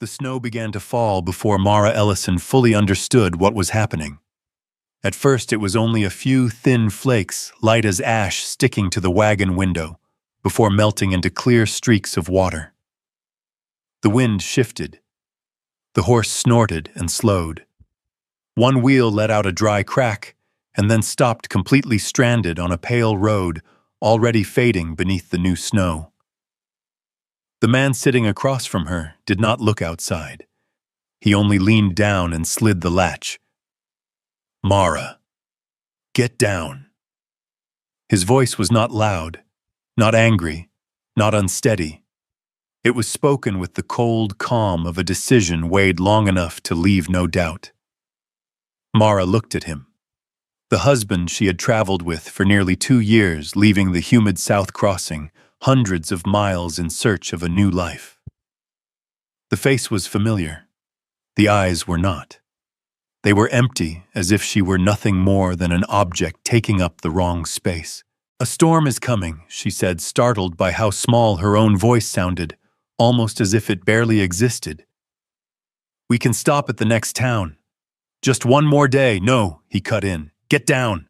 The snow began to fall before Mara Ellison fully understood what was happening. At first, it was only a few thin flakes, light as ash, sticking to the wagon window, before melting into clear streaks of water. The wind shifted. The horse snorted and slowed. One wheel let out a dry crack, and then stopped completely stranded on a pale road, already fading beneath the new snow. The man sitting across from her did not look outside. He only leaned down and slid the latch. "Mara, get down." His voice was not loud, not angry, not unsteady. It was spoken with the cold calm of a decision weighed long enough to leave no doubt. Mara looked at him. The husband she had traveled with for nearly 2 years, leaving the humid South Crossing, hundreds of miles in search of a new life. The face was familiar. The eyes were not. They were empty, as if she were nothing more than an object taking up the wrong space. "A storm is coming," she said, startled by how small her own voice sounded, almost as if it barely existed. "We can stop at the next town." "Just one more day." "No," he cut in. "Get down."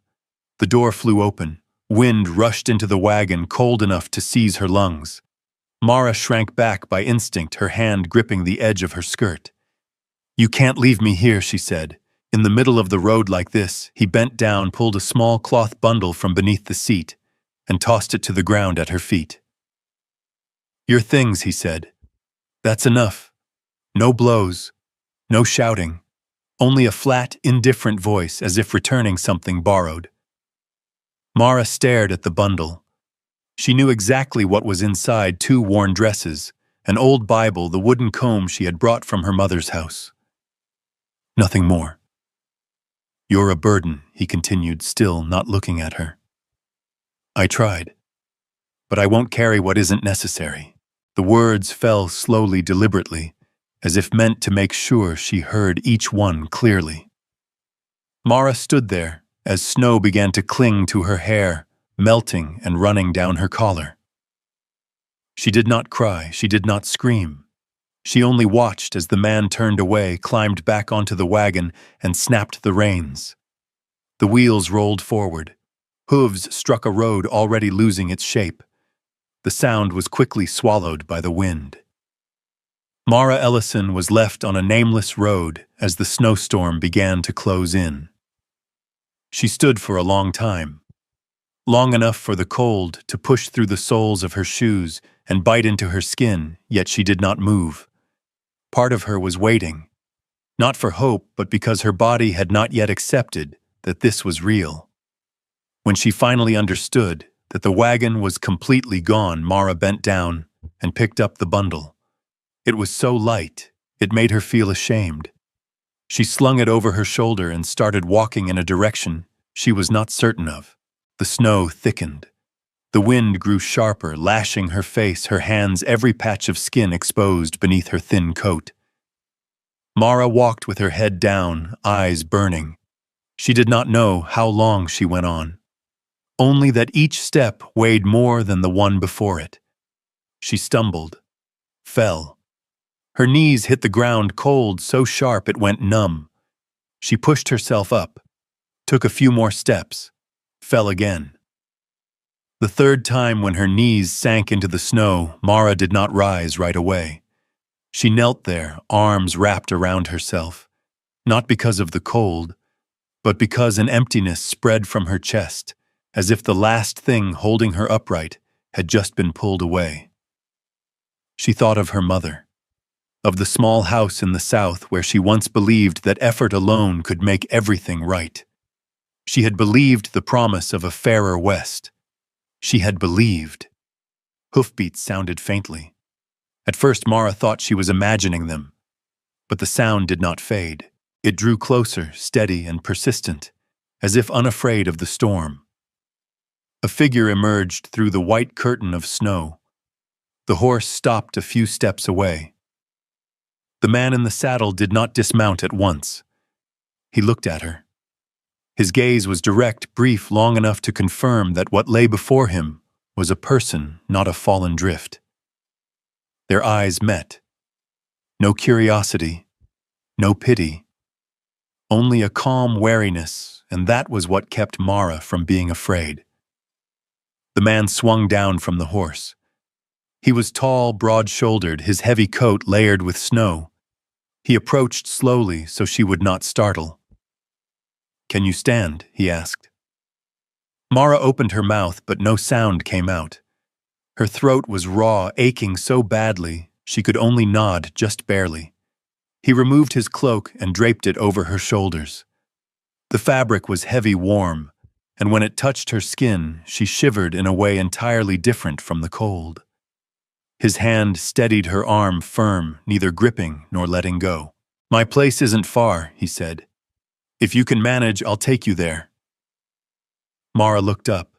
The door flew open. Wind rushed into the wagon, cold enough to seize her lungs. Mara shrank back by instinct, her hand gripping the edge of her skirt. "You can't leave me here," she said. In the middle of the road like this, he bent down, pulled a small cloth bundle from beneath the seat, and tossed it to the ground at her feet. "Your things," he said. "That's enough. No blows, no shouting, only a flat, indifferent voice as if returning something borrowed." Mara stared at the bundle. She knew exactly what was inside: 2 worn dresses, an old Bible, the wooden comb she had brought from her mother's house. Nothing more. "You're a burden," he continued, still not looking at her. "I tried. But I won't carry what isn't necessary." The words fell slowly, deliberately, as if meant to make sure she heard each one clearly. Mara stood there as snow began to cling to her hair, melting and running down her collar. She did not cry, she did not scream. She only watched as the man turned away, climbed back onto the wagon, and snapped the reins. The wheels rolled forward. Hooves struck a road already losing its shape. The sound was quickly swallowed by the wind. Mara Ellison was left on a nameless road as the snowstorm began to close in. She stood for a long time, long enough for the cold to push through the soles of her shoes and bite into her skin, yet she did not move. Part of her was waiting, not for hope, but because her body had not yet accepted that this was real. When she finally understood that the wagon was completely gone, Mara bent down and picked up the bundle. It was so light, it made her feel ashamed. She slung it over her shoulder and started walking in a direction she was not certain of. The snow thickened. The wind grew sharper, lashing her face, her hands, every patch of skin exposed beneath her thin coat. Mara walked with her head down, eyes burning. She did not know how long she went on, only that each step weighed more than the one before it. She stumbled, fell. Her knees hit the ground cold, so sharp it went numb. She pushed herself up, took a few more steps, fell again. The third time, when her knees sank into the snow, Mara did not rise right away. She knelt there, arms wrapped around herself, not because of the cold, but because an emptiness spread from her chest, as if the last thing holding her upright had just been pulled away. She thought of her mother, of the small house in the South where she once believed that effort alone could make everything right. She had believed the promise of a fairer West. She had believed. Hoofbeats sounded faintly. At first, Mara thought she was imagining them, but the sound did not fade. It drew closer, steady and persistent, as if unafraid of the storm. A figure emerged through the white curtain of snow. The horse stopped a few steps away. The man in the saddle did not dismount at once. He looked at her. His gaze was direct, brief, long enough to confirm that what lay before him was a person, not a fallen drift. Their eyes met. No curiosity, no pity, only a calm wariness, and that was what kept Mara from being afraid. The man swung down from the horse. He was tall, broad-shouldered, his heavy coat layered with snow. He approached slowly so she would not startle. "Can you stand?" he asked. Mara opened her mouth, but no sound came out. Her throat was raw, aching so badly, she could only nod just barely. He removed his cloak and draped it over her shoulders. The fabric was heavy warm, and when it touched her skin, she shivered in a way entirely different from the cold. His hand steadied her arm firm, neither gripping nor letting go. "My place isn't far," he said. "If you can manage, I'll take you there." Mara looked up.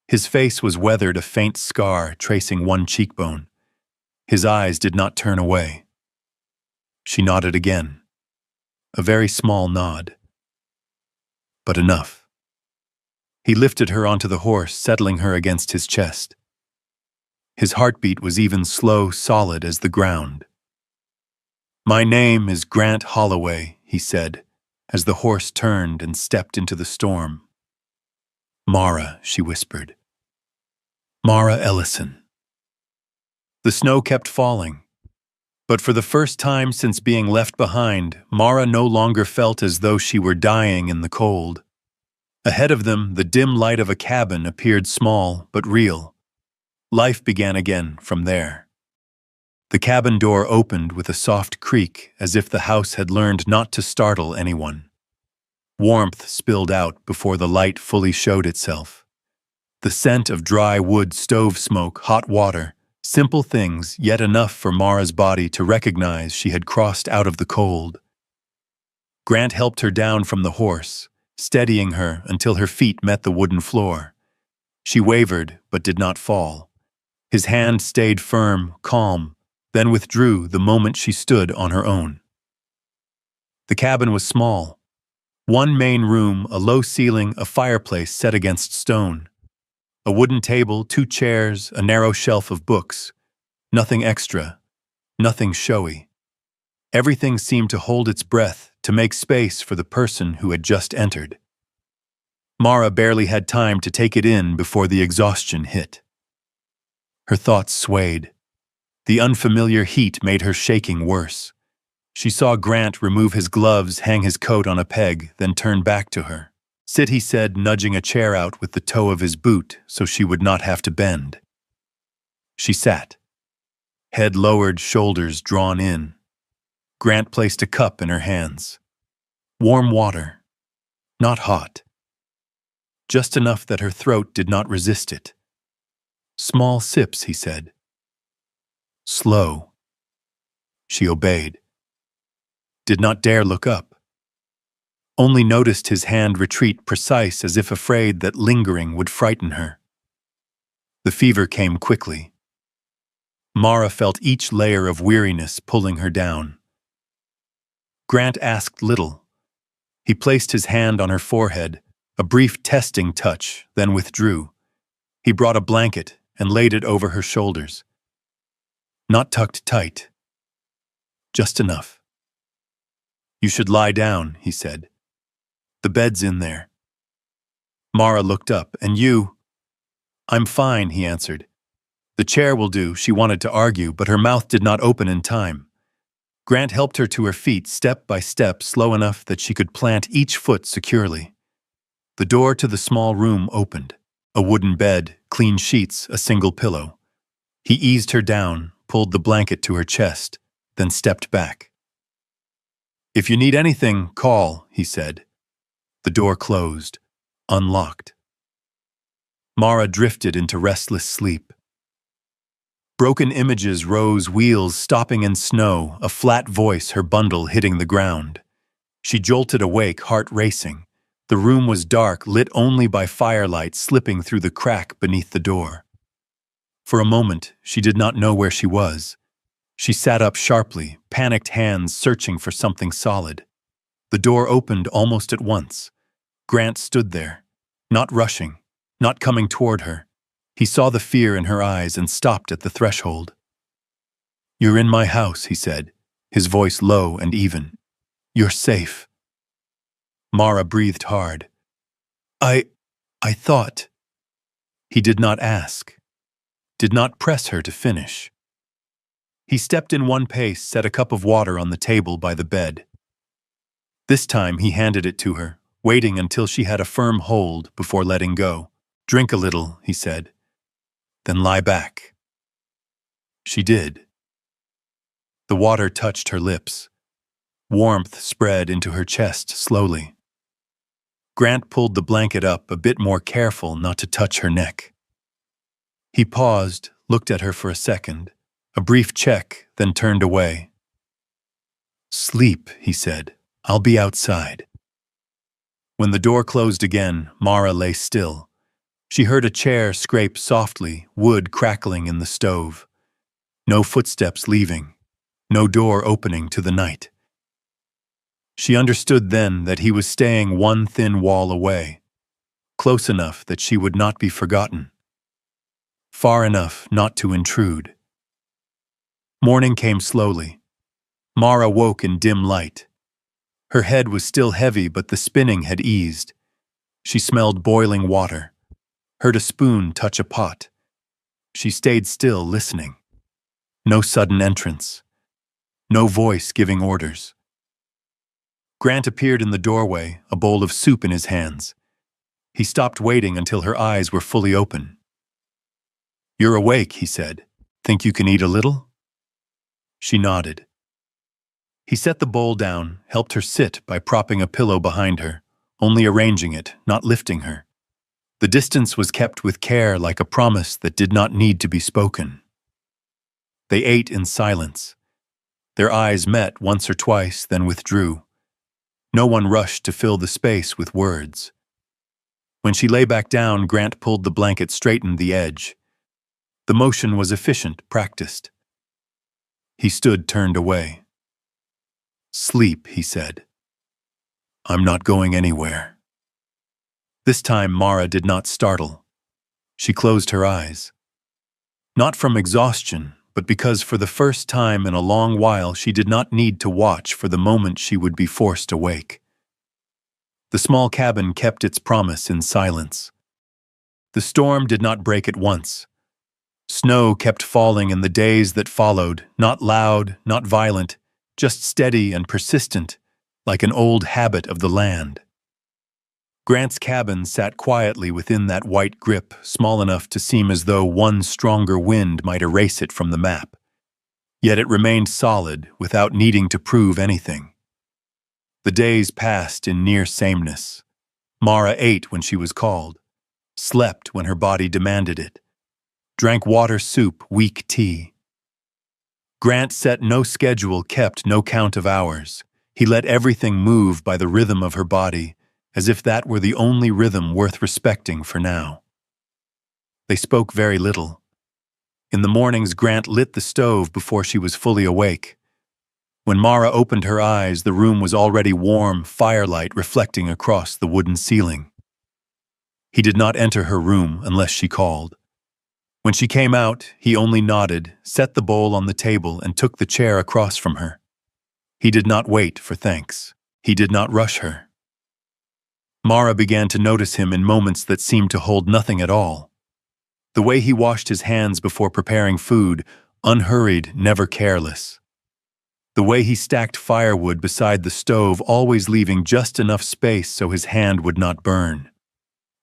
His face was weathered, a faint scar tracing one cheekbone. His eyes did not turn away. She nodded again. A very small nod. But enough. He lifted her onto the horse, settling her against his chest. His heartbeat was even slow, solid as the ground. "My name is Grant Holloway," he said, as the horse turned and stepped into the storm. "Mara," she whispered. "Mara Ellison." The snow kept falling. But for the first time since being left behind, Mara no longer felt as though she were dying in the cold. Ahead of them, the dim light of a cabin appeared small but real. Life began again from there. The cabin door opened with a soft creak, as if the house had learned not to startle anyone. Warmth spilled out before the light fully showed itself. The scent of dry wood, stove smoke, hot water, simple things, yet enough for Mara's body to recognize she had crossed out of the cold. Grant helped her down from the horse, steadying her until her feet met the wooden floor. She wavered, but did not fall. His hand stayed firm, calm, then withdrew the moment she stood on her own. The cabin was small. One main room, a low ceiling, a fireplace set against stone. A wooden table, 2 chairs, a narrow shelf of books. Nothing extra, nothing showy. Everything seemed to hold its breath, to make space for the person who had just entered. Mara barely had time to take it in before the exhaustion hit. Her thoughts swayed. The unfamiliar heat made her shaking worse. She saw Grant remove his gloves, hang his coat on a peg, then turn back to her. "Sit," he said, nudging a chair out with the toe of his boot so she would not have to bend. She sat. Head lowered, shoulders drawn in. Grant placed a cup in her hands. Warm water. Not hot. Just enough that her throat did not resist it. "Small sips," he said. Slow. She obeyed. Did not dare look up. Only noticed his hand retreat precise as if afraid that lingering would frighten her. The fever came quickly. Mara felt each layer of weariness pulling her down. Grant asked little. He placed his hand on her forehead, a brief testing touch, then withdrew. He brought a blanket and laid it over her shoulders. Not tucked tight. Just enough. "You should lie down," he said. "The bed's in there." Mara looked up. "And you?" "I'm fine," he answered. "The chair will do," she wanted to argue, but her mouth did not open in time. Grant helped her to her feet step by step, slow enough that she could plant each foot securely. The door to the small room opened. A wooden bed, clean sheets, a single pillow. He eased her down, pulled the blanket to her chest, then stepped back. "If you need anything, call," he said. The door closed, unlocked. Mara drifted into restless sleep. Broken images rose, wheels stopping in snow, a flat voice, her bundle hitting the ground. She jolted awake, heart racing. The room was dark, lit only by firelight slipping through the crack beneath the door. For a moment, she did not know where she was. She sat up sharply, panicked hands searching for something solid. The door opened almost at once. Grant stood there, not rushing, not coming toward her. He saw the fear in her eyes and stopped at the threshold. "You're in my house," he said. his voice low and even. "You're safe." Mara breathed hard. I thought." He did not ask, did not press her to finish. He stepped in one pace, set a cup of water on the table by the bed. This time he handed it to her, waiting until she had a firm hold before letting go. "Drink a little," he said. "Then lie back." She did. The water touched her lips. Warmth spread into her chest slowly. Grant pulled the blanket up, a bit more careful not to touch her neck. He paused, looked at her for a second, a brief check, then turned away. "Sleep," he said. "I'll be outside." When the door closed again, Mara lay still. She heard a chair scrape softly, wood crackling in the stove. No footsteps leaving, no door opening to the night. She understood then that he was staying one thin wall away, close enough that she would not be forgotten, far enough not to intrude. Morning came slowly. Mara woke in dim light. Her head was still heavy, but the spinning had eased. She smelled boiling water, heard a spoon touch a pot. She stayed still, listening. No sudden entrance. No voice giving orders. Grant appeared in the doorway, a bowl of soup in his hands. He stopped waiting until her eyes were fully open. "You're awake," he said. "Think you can eat a little?" She nodded. He set the bowl down, helped her sit by propping a pillow behind her, only arranging it, not lifting her. The distance was kept with care, like a promise that did not need to be spoken. They ate in silence. Their eyes met once or twice, then withdrew. No one rushed to fill the space with words. When she lay back down, Grant pulled the blanket, straightened the edge. The motion was efficient, practiced. He stood, turned away. "Sleep," he said. "I'm not going anywhere." This time Mara did not startle. She closed her eyes. Not from exhaustion, but because for the first time in a long while she did not need to watch for the moment she would be forced awake. The small cabin kept its promise in silence. The storm did not break at once. Snow kept falling in the days that followed, not loud, not violent, just steady and persistent, like an old habit of the land. Grant's cabin sat quietly within that white grip, small enough to seem as though one stronger wind might erase it from the map. Yet it remained solid, without needing to prove anything. The days passed in near sameness. Mara ate when she was called, slept when her body demanded it, drank water soup, weak tea. Grant set no schedule, kept no count of hours. He let everything move by the rhythm of her body, as if that were the only rhythm worth respecting for now. They spoke very little. In the mornings, Grant lit the stove before she was fully awake. When Mara opened her eyes, the room was already warm, firelight reflecting across the wooden ceiling. He did not enter her room unless she called. When she came out, he only nodded, set the bowl on the table, and took the chair across from her. He did not wait for thanks. He did not rush her. Mara began to notice him in moments that seemed to hold nothing at all. The way he washed his hands before preparing food, unhurried, never careless. The way he stacked firewood beside the stove, always leaving just enough space so his hand would not burn.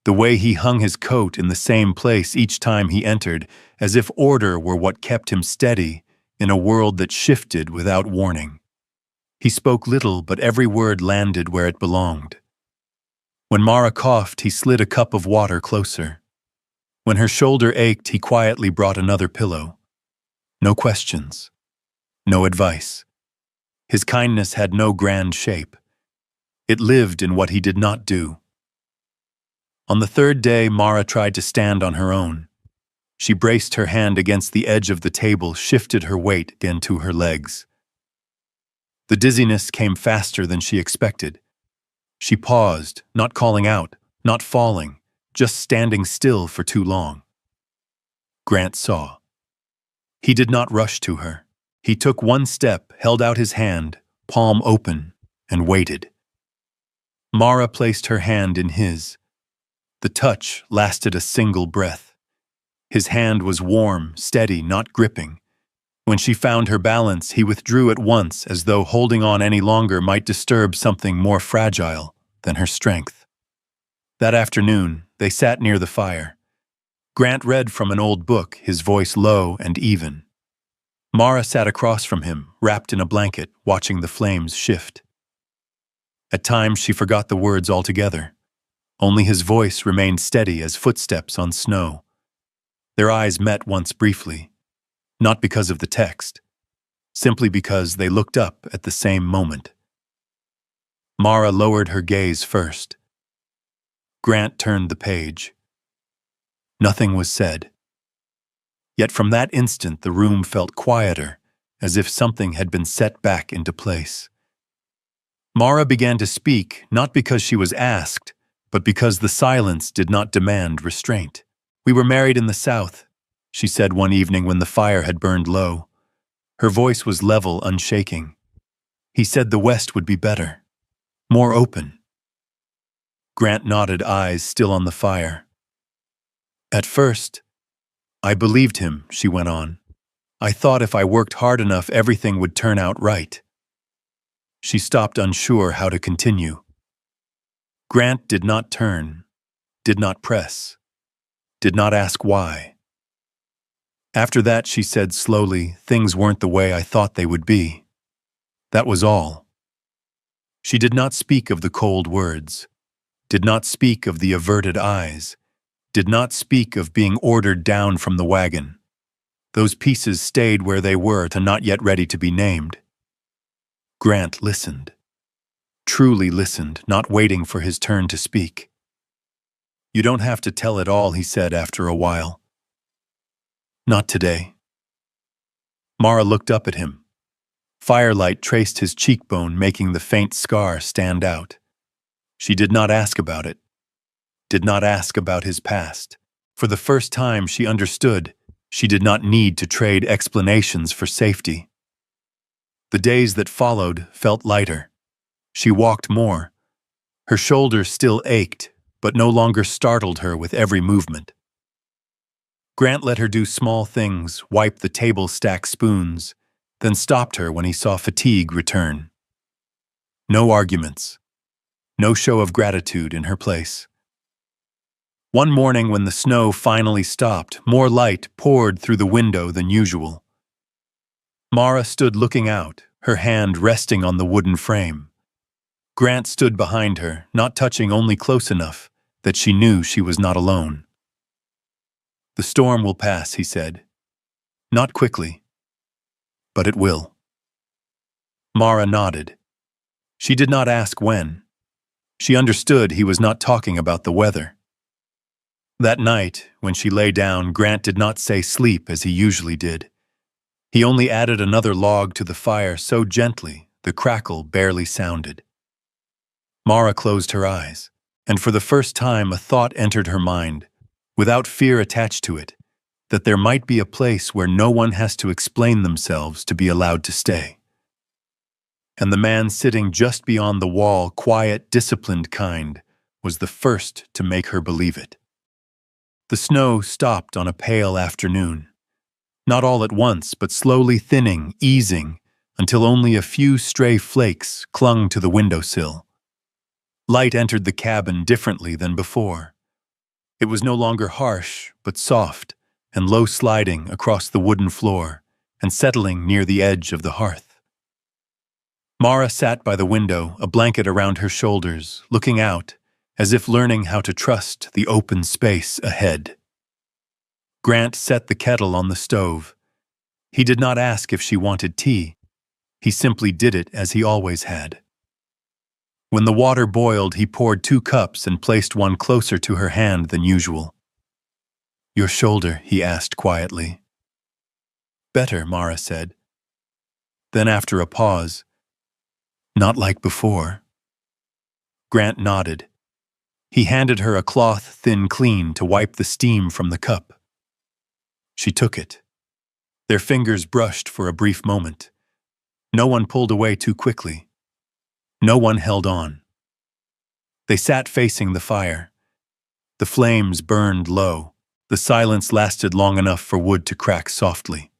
The way he hung his coat in the same place each time he entered, as if order were what kept him steady in a world that shifted without warning. He spoke little, but every word landed where it belonged. When Mara coughed, he slid a cup of water closer. When her shoulder ached, he quietly brought another pillow. No questions. No advice. His kindness had no grand shape. It lived in what he did not do. On the third day, Mara tried to stand on her own. She braced her hand against the edge of the table, shifted her weight again to her legs. The dizziness came faster than she expected. She paused, not calling out, not falling, just standing still for too long. Grant saw. He did not rush to her. He took one step, held out his hand, palm open, and waited. Mara placed her hand in his. The touch lasted a single breath. His hand was warm, steady, not gripping. When she found her balance, he withdrew at once, as though holding on any longer might disturb something more fragile than her strength. That afternoon, they sat near the fire. Grant read from an old book, his voice low and even. Mara sat across from him, wrapped in a blanket, watching the flames shift. At times she forgot the words altogether. Only his voice remained steady as footsteps on snow. Their eyes met once briefly, not because of the text, simply because they looked up at the same moment. Mara lowered her gaze first. Grant turned the page. Nothing was said. Yet from that instant the room felt quieter, as if something had been set back into place. Mara began to speak, not because she was asked, but because the silence did not demand restraint. "We were married in the South," she said one evening when the fire had burned low. Her voice was level, unshaking. "He said the West would be better, more open." Grant nodded, eyes still on the fire. "At first, I believed him," she went on. "I thought if I worked hard enough, everything would turn out right." She stopped, unsure how to continue. Grant did not turn, did not press, did not ask why. "After that," she said slowly, "things weren't the way I thought they would be. That was all." She did not speak of the cold words, did not speak of the averted eyes, did not speak of being ordered down from the wagon. Those pieces stayed where they were, to not yet ready to be named. Grant listened, truly listened, not waiting for his turn to speak. "You don't have to tell it all," he said after a while. "Not today." Mara looked up at him. Firelight traced his cheekbone, making the faint scar stand out. She did not ask about it, did not ask about his past. For the first time she understood she did not need to trade explanations for safety. The days that followed felt lighter. She walked more. Her shoulders still ached, but no longer startled her with every movement. Grant let her do small things, wipe the table stack spoons, then stopped her when he saw fatigue return. No arguments, no show of gratitude in her place. One morning when the snow finally stopped, more light poured through the window than usual. Mara stood looking out, her hand resting on the wooden frame. Grant stood behind her, not touching, only close enough that she knew she was not alone. "The storm will pass," he said. "Not quickly, but it will." Mara nodded. She did not ask when. She understood he was not talking about the weather. That night, when she lay down, Grant did not say sleep as he usually did. He only added another log to the fire so gently the crackle barely sounded. Mara closed her eyes, and for the first time a thought entered her mind, without fear attached to it, that there might be a place where no one has to explain themselves to be allowed to stay. And the man sitting just beyond the wall, quiet, disciplined kind, was the first to make her believe it. The snow stopped on a pale afternoon. Not all at once, but slowly thinning, easing, until only a few stray flakes clung to the windowsill. Light entered the cabin differently than before. It was no longer harsh, but soft and low, sliding across the wooden floor and settling near the edge of the hearth. Mara sat by the window, a blanket around her shoulders, looking out, as if learning how to trust the open space ahead. Grant set the kettle on the stove. He did not ask if she wanted tea. He simply did it as he always had. When the water boiled, he poured 2 cups and placed one closer to her hand than usual. "Your shoulder?" he asked quietly. "Better," Mara said. Then after a pause, "Not like before." Grant nodded. He handed her a cloth thin clean to wipe the steam from the cup. She took it. Their fingers brushed for a brief moment. No one pulled away too quickly. No one held on. They sat facing the fire. The flames burned low. The silence lasted long enough for wood to crack softly.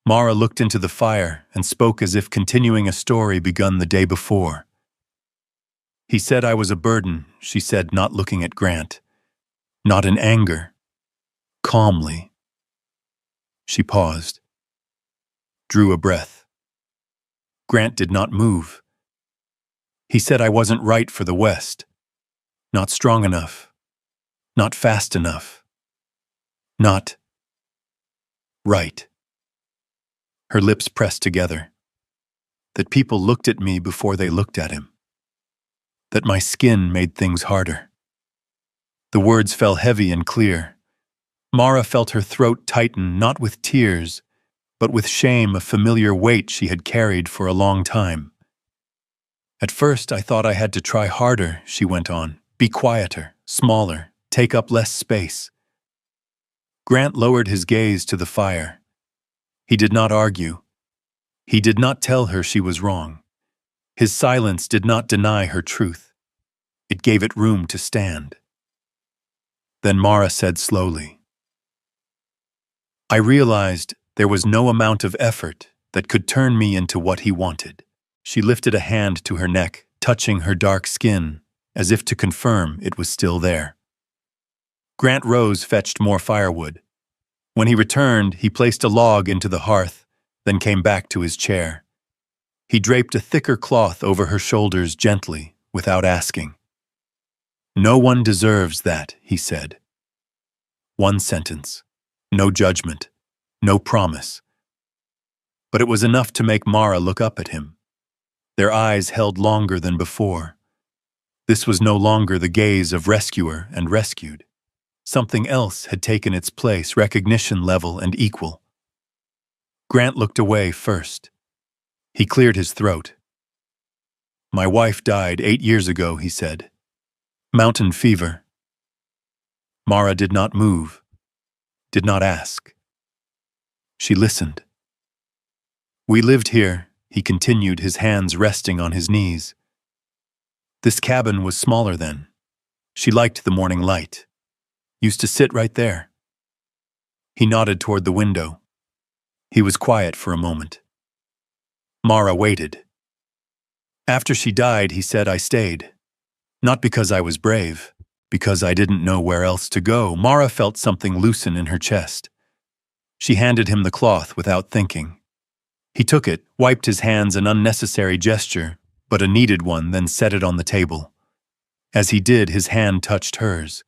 Mara looked into the fire and spoke as if continuing a story begun the day before. "He said I was a burden," she said, not looking at Grant. Not in anger. Calmly. She paused. Drew a breath. Grant did not move. "He said I wasn't right for the West. Not strong enough. Not fast enough. Not right." Her lips pressed together. "That people looked at me before they looked at him. That my skin made things harder." The words fell heavy and clear. Mara felt her throat tighten, not with tears, but with shame, a familiar weight she had carried for a long time. "At first I thought I had to try harder," she went on. "Be quieter, smaller, take up less space." Grant lowered his gaze to the fire. He did not argue. He did not tell her she was wrong. His silence did not deny her truth. It gave it room to stand. Then Mara said slowly, "I realized there was no amount of effort that could turn me into what he wanted." She lifted a hand to her neck, touching her dark skin, as if to confirm it was still there. Grant rose, fetched more firewood. When he returned, he placed a log into the hearth, then came back to his chair. He draped a thicker cloth over her shoulders gently, without asking. "No one deserves that," he said. One sentence. No judgment. No promise. But it was enough to make Mara look up at him. Their eyes held longer than before. This was no longer the gaze of rescuer and rescued. Something else had taken its place, recognition level and equal. Grant looked away first. He cleared his throat. "My wife died 8 years ago," he said. "Mountain fever." Mara did not move, did not ask. She listened. "We lived here," he continued, his hands resting on his knees. "This cabin was smaller then. She liked the morning light. Used to sit right there." He nodded toward the window. He was quiet for a moment. Mara waited. "After she died," he said, "I stayed. Not because I was brave, because I didn't know where else to go." Mara felt something loosen in her chest. She handed him the cloth without thinking. He took it, wiped his hands, an unnecessary gesture, but a needed one, then set it on the table. As he did, his hand touched hers.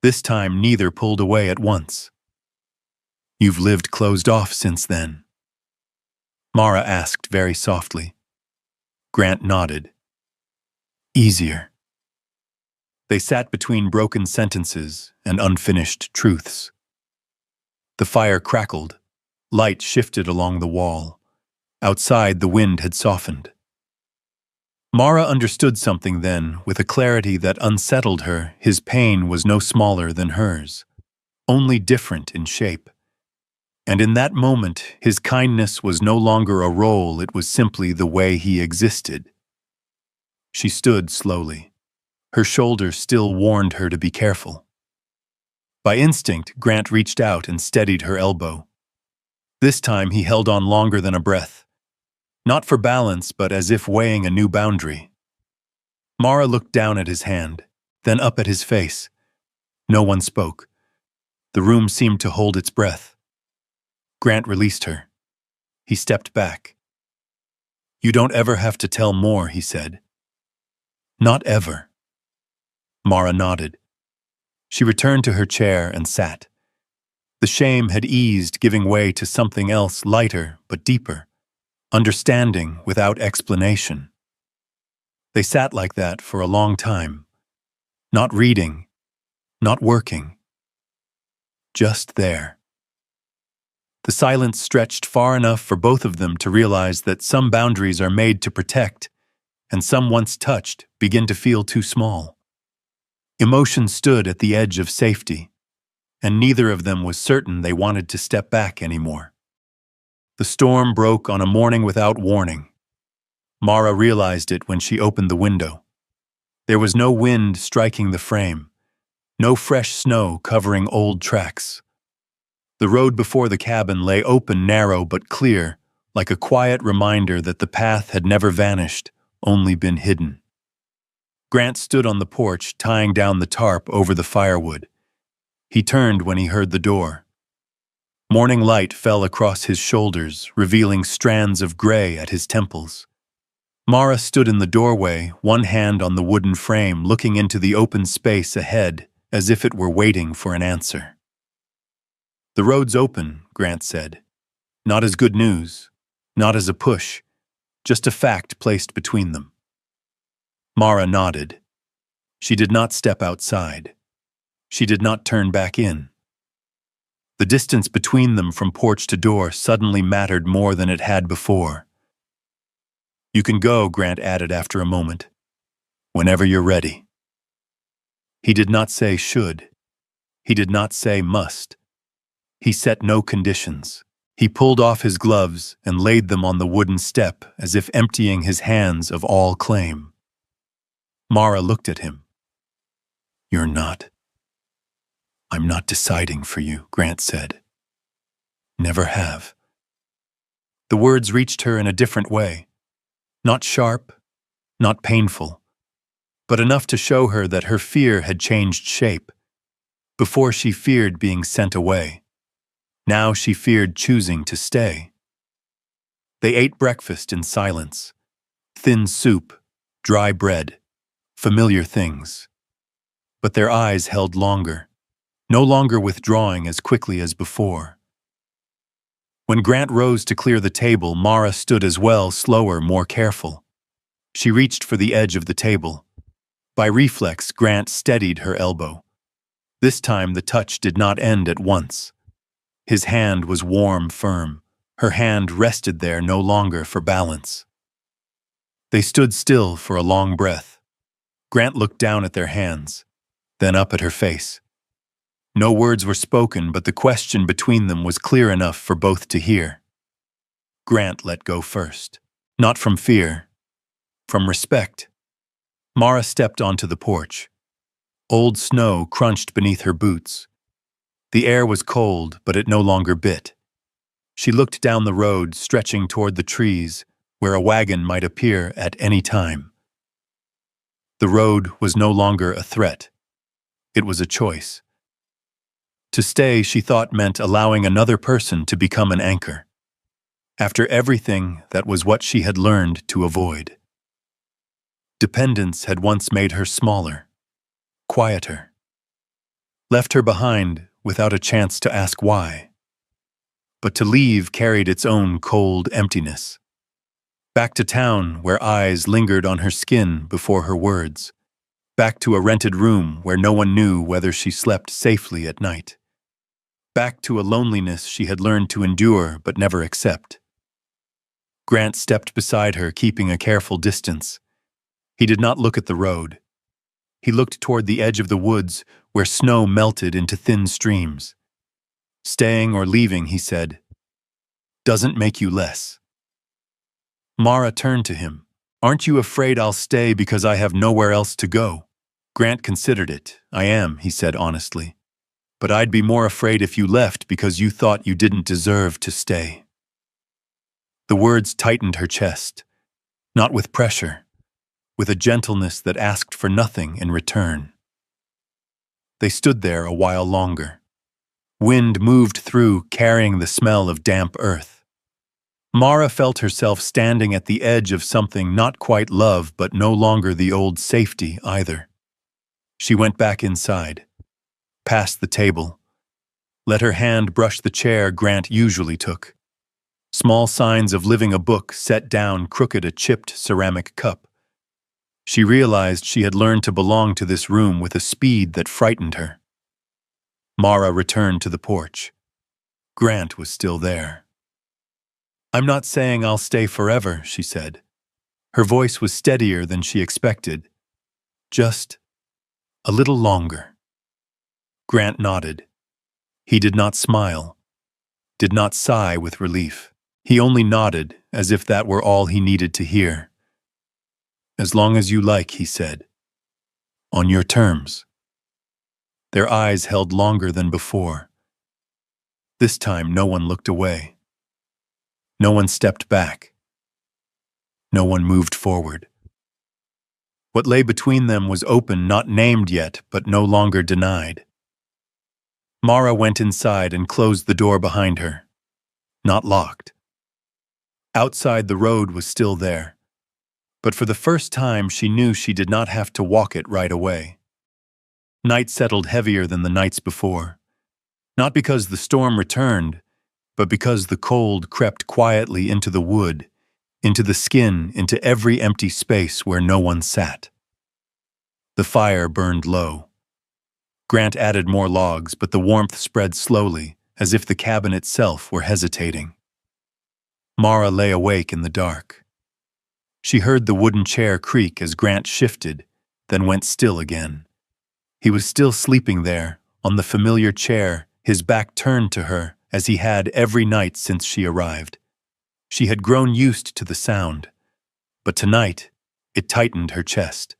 This time, neither pulled away at once. "You've lived closed off since then?" Mara asked very softly. Grant nodded. "Easier." They sat between broken sentences and unfinished truths. The fire crackled. Light shifted along the wall. Outside, the wind had softened. Mara understood something then, with a clarity that unsettled her. His pain was no smaller than hers, only different in shape. And in that moment, his kindness was no longer a role, it was simply the way he existed. She stood slowly. Her shoulder still warned her to be careful. By instinct, Grant reached out and steadied her elbow. This time he held on longer than a breath. Not for balance, but as if weighing a new boundary. Mara looked down at his hand, then up at his face. No one spoke. The room seemed to hold its breath. Grant released her. He stepped back. "You don't ever have to tell more," he said. "Not ever." Mara nodded. She returned to her chair and sat. The shame had eased, giving way to something else, lighter but deeper. Understanding without explanation. They sat like that for a long time. Not reading, not working. Just there. The silence stretched far enough for both of them to realize that some boundaries are made to protect, and some once touched begin to feel too small. Emotion stood at the edge of safety. and neither of them was certain they wanted to step back anymore. The storm broke on a morning without warning. Mara realized it when she opened the window. There was no wind striking the frame, no fresh snow covering old tracks. The road before the cabin lay open, narrow but clear, like a quiet reminder that the path had never vanished, only been hidden. Grant stood on the porch, tying down the tarp over the firewood. He turned when he heard the door. Morning light fell across his shoulders, revealing strands of gray at his temples. Mara stood in the doorway, one hand on the wooden frame, looking into the open space ahead, as if it were waiting for an answer. "The road's open," Grant said. "Not as good news, not as a push, just a fact placed between them." Mara nodded. She did not step outside. She did not turn back in. The distance between them from porch to door suddenly mattered more than it had before. "You can go," Grant added after a moment. "Whenever you're ready." He did not say should. He did not say must. He set no conditions. He pulled off his gloves and laid them on the wooden step as if emptying his hands of all claim. Mara looked at him. "You're not." "I'm not deciding for you," Grant said. "Never have." The words reached her in a different way. Not sharp, not painful, but enough to show her that her fear had changed shape. Before she feared being sent away. Now she feared choosing to stay. They ate breakfast in silence. Thin soup, dry bread, familiar things. But their eyes held longer, no longer withdrawing as quickly as before. When Grant rose to clear the table, Mara stood as well, slower, more careful. She reached for the edge of the table. By reflex, Grant steadied her elbow. This time the touch did not end at once. His hand was warm, firm. Her hand rested there no longer for balance. They stood still for a long breath. Grant looked down at their hands, then up at her face. No words were spoken, but the question between them was clear enough for both to hear. Grant let go first. Not from fear, from respect. Mara stepped onto the porch. Old snow crunched beneath her boots. The air was cold, but it no longer bit. She looked down the road, stretching toward the trees, where a wagon might appear at any time. The road was no longer a threat. It was a choice. To stay, she thought, meant allowing another person to become an anchor. After everything, that was what she had learned to avoid. Dependence had once made her smaller, quieter. Left her behind without a chance to ask why. But to leave carried its own cold emptiness. Back to town, where eyes lingered on her skin before her words. Back to a rented room where no one knew whether she slept safely at night. Back to a loneliness she had learned to endure but never accept. Grant stepped beside her, keeping a careful distance. He did not look at the road. He looked toward the edge of the woods, where snow melted into thin streams. "Staying or leaving," he said, "doesn't make you less." Mara turned to him. "Aren't you afraid I'll stay because I have nowhere else to go?" Grant considered it. "I am," he said honestly. "But I'd be more afraid if you left because you thought you didn't deserve to stay." The words tightened her chest, not with pressure, with a gentleness that asked for nothing in return. They stood there a while longer. Wind moved through, carrying the smell of damp earth. Mara felt herself standing at the edge of something not quite love, but no longer the old safety either. She went back inside, past the table, let her hand brush the chair Grant usually took. Small signs of living a book set down crooked a chipped ceramic cup. She realized she had learned to belong to this room with a speed that frightened her. Mara returned to the porch. Grant was still there. "I'm not saying I'll stay forever," she said. Her voice was steadier than she expected. "Just a little longer." Grant nodded. He did not smile, did not sigh with relief. He only nodded, as if that were all he needed to hear. "As long as you like," he said. "On your terms." Their eyes held longer than before. This time no one looked away. No one stepped back. No one moved forward. What lay between them was open, not named yet, but no longer denied. Mara went inside and closed the door behind her. Not locked. Outside, the road was still there. But for the first time, she knew she did not have to walk it right away. Night settled heavier than the nights before. Not because the storm returned, but because the cold crept quietly into the wood, into the skin, into every empty space where no one sat. The fire burned low. Grant added more logs, but the warmth spread slowly, as if the cabin itself were hesitating. Mara lay awake in the dark. She heard the wooden chair creak as Grant shifted, then went still again. He was still sleeping there, on the familiar chair, his back turned to her, as he had every night since she arrived. She had grown used to the sound, but tonight it tightened her chest.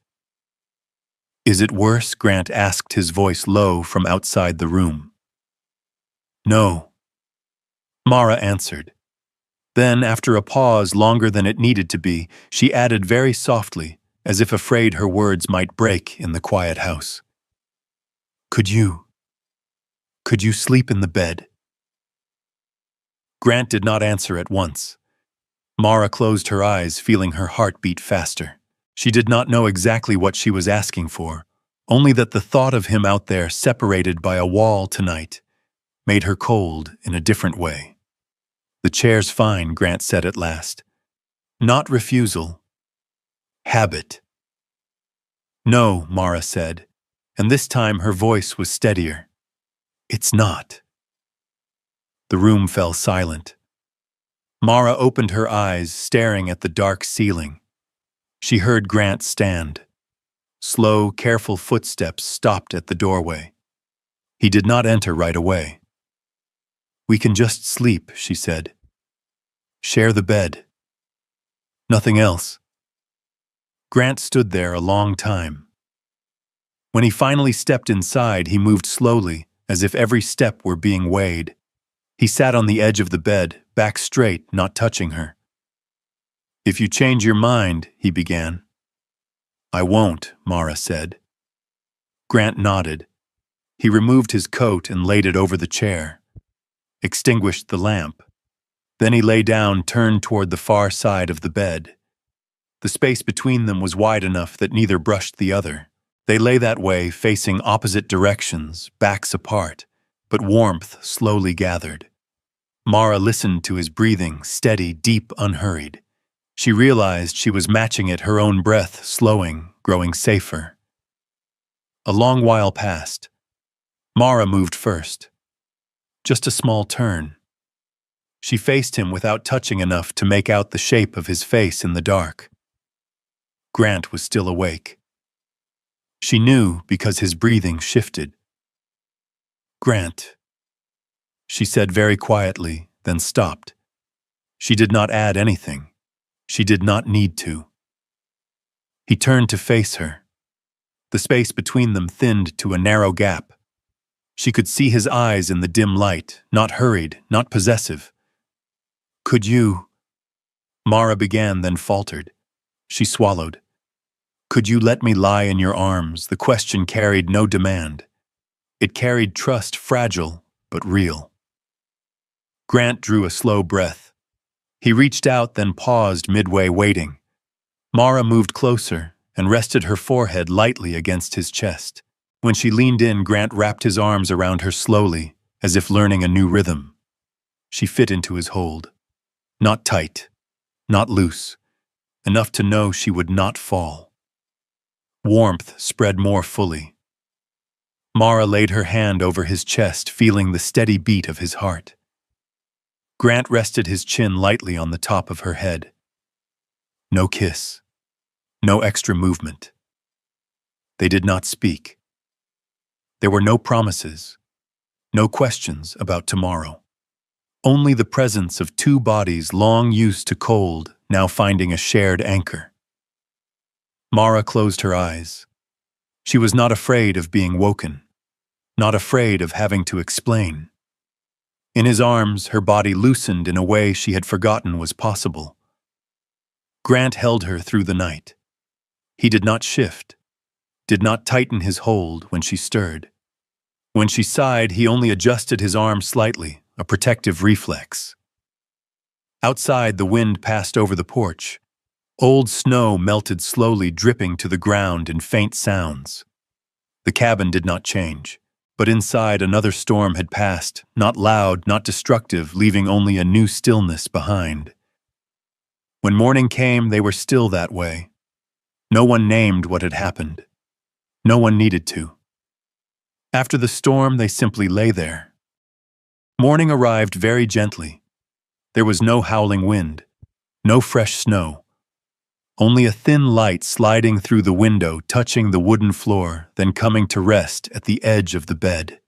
"Is it worse?" Grant asked, his voice low from outside the room. "No," Mara answered. Then, after a pause longer than it needed to be, she added very softly, as if afraid her words might break in the quiet house. Could you sleep in the bed?" Grant did not answer at once. Mara closed her eyes, feeling her heart beat faster. She did not know exactly what she was asking for, only that the thought of him out there, separated by a wall tonight, made her cold in a different way. "The chair's fine," Grant said at last. "Not refusal. Habit." "No," Mara said, and this time her voice was steadier. "It's not." The room fell silent. Mara opened her eyes, staring at the dark ceiling. She heard Grant stand. Slow, careful footsteps stopped at the doorway. He did not enter right away. "We can just sleep," she said. "Share the bed. Nothing else." Grant stood there a long time. When he finally stepped inside, he moved slowly, as if every step were being weighed. He sat on the edge of the bed, back straight, not touching her. "If you change your mind," he began. "I won't," Mara said. Grant nodded. He removed his coat and laid it over the chair, extinguished the lamp. Then he lay down, turned toward the far side of the bed. The space between them was wide enough that neither brushed the other. They lay that way, facing opposite directions, backs apart, but warmth slowly gathered. Mara listened to his breathing, steady, deep, unhurried. She realized she was matching it, her own breath slowing, growing safer. A long while passed. Mara moved first. Just a small turn. She faced him without touching enough to make out the shape of his face in the dark. Grant was still awake. She knew because his breathing shifted. "Grant," she said very quietly, then stopped. She did not add anything. She did not need to. He turned to face her. The space between them thinned to a narrow gap. She could see his eyes in the dim light, not hurried, not possessive. "Could you?" Mara began, then faltered. She swallowed. "Could you let me lie in your arms?" The question carried no demand. It carried trust, fragile, but real. Grant drew a slow breath. He reached out, then paused midway, waiting. Mara moved closer and rested her forehead lightly against his chest. When she leaned in, Grant wrapped his arms around her slowly, as if learning a new rhythm. She fit into his hold. Not tight, not loose, enough to know she would not fall. Warmth spread more fully. Mara laid her hand over his chest, feeling the steady beat of his heart. Grant rested his chin lightly on the top of her head. No kiss. No extra movement. They did not speak. There were no promises. No questions about tomorrow. Only the presence of two bodies long used to cold, now finding a shared anchor. Mara closed her eyes. She was not afraid of being woken, not afraid of having to explain. In his arms, her body loosened in a way she had forgotten was possible. Grant held her through the night. He did not shift, did not tighten his hold when she stirred. When she sighed, he only adjusted his arm slightly, a protective reflex. Outside, the wind passed over the porch. Old snow melted slowly, dripping to the ground in faint sounds. The cabin did not change, but inside another storm had passed, not loud, not destructive, leaving only a new stillness behind. When morning came, they were still that way. No one named what had happened. No one needed to. After the storm, they simply lay there. Morning arrived very gently. There was no howling wind, no fresh snow. Only a thin light sliding through the window, touching the wooden floor, then coming to rest at the edge of the bed.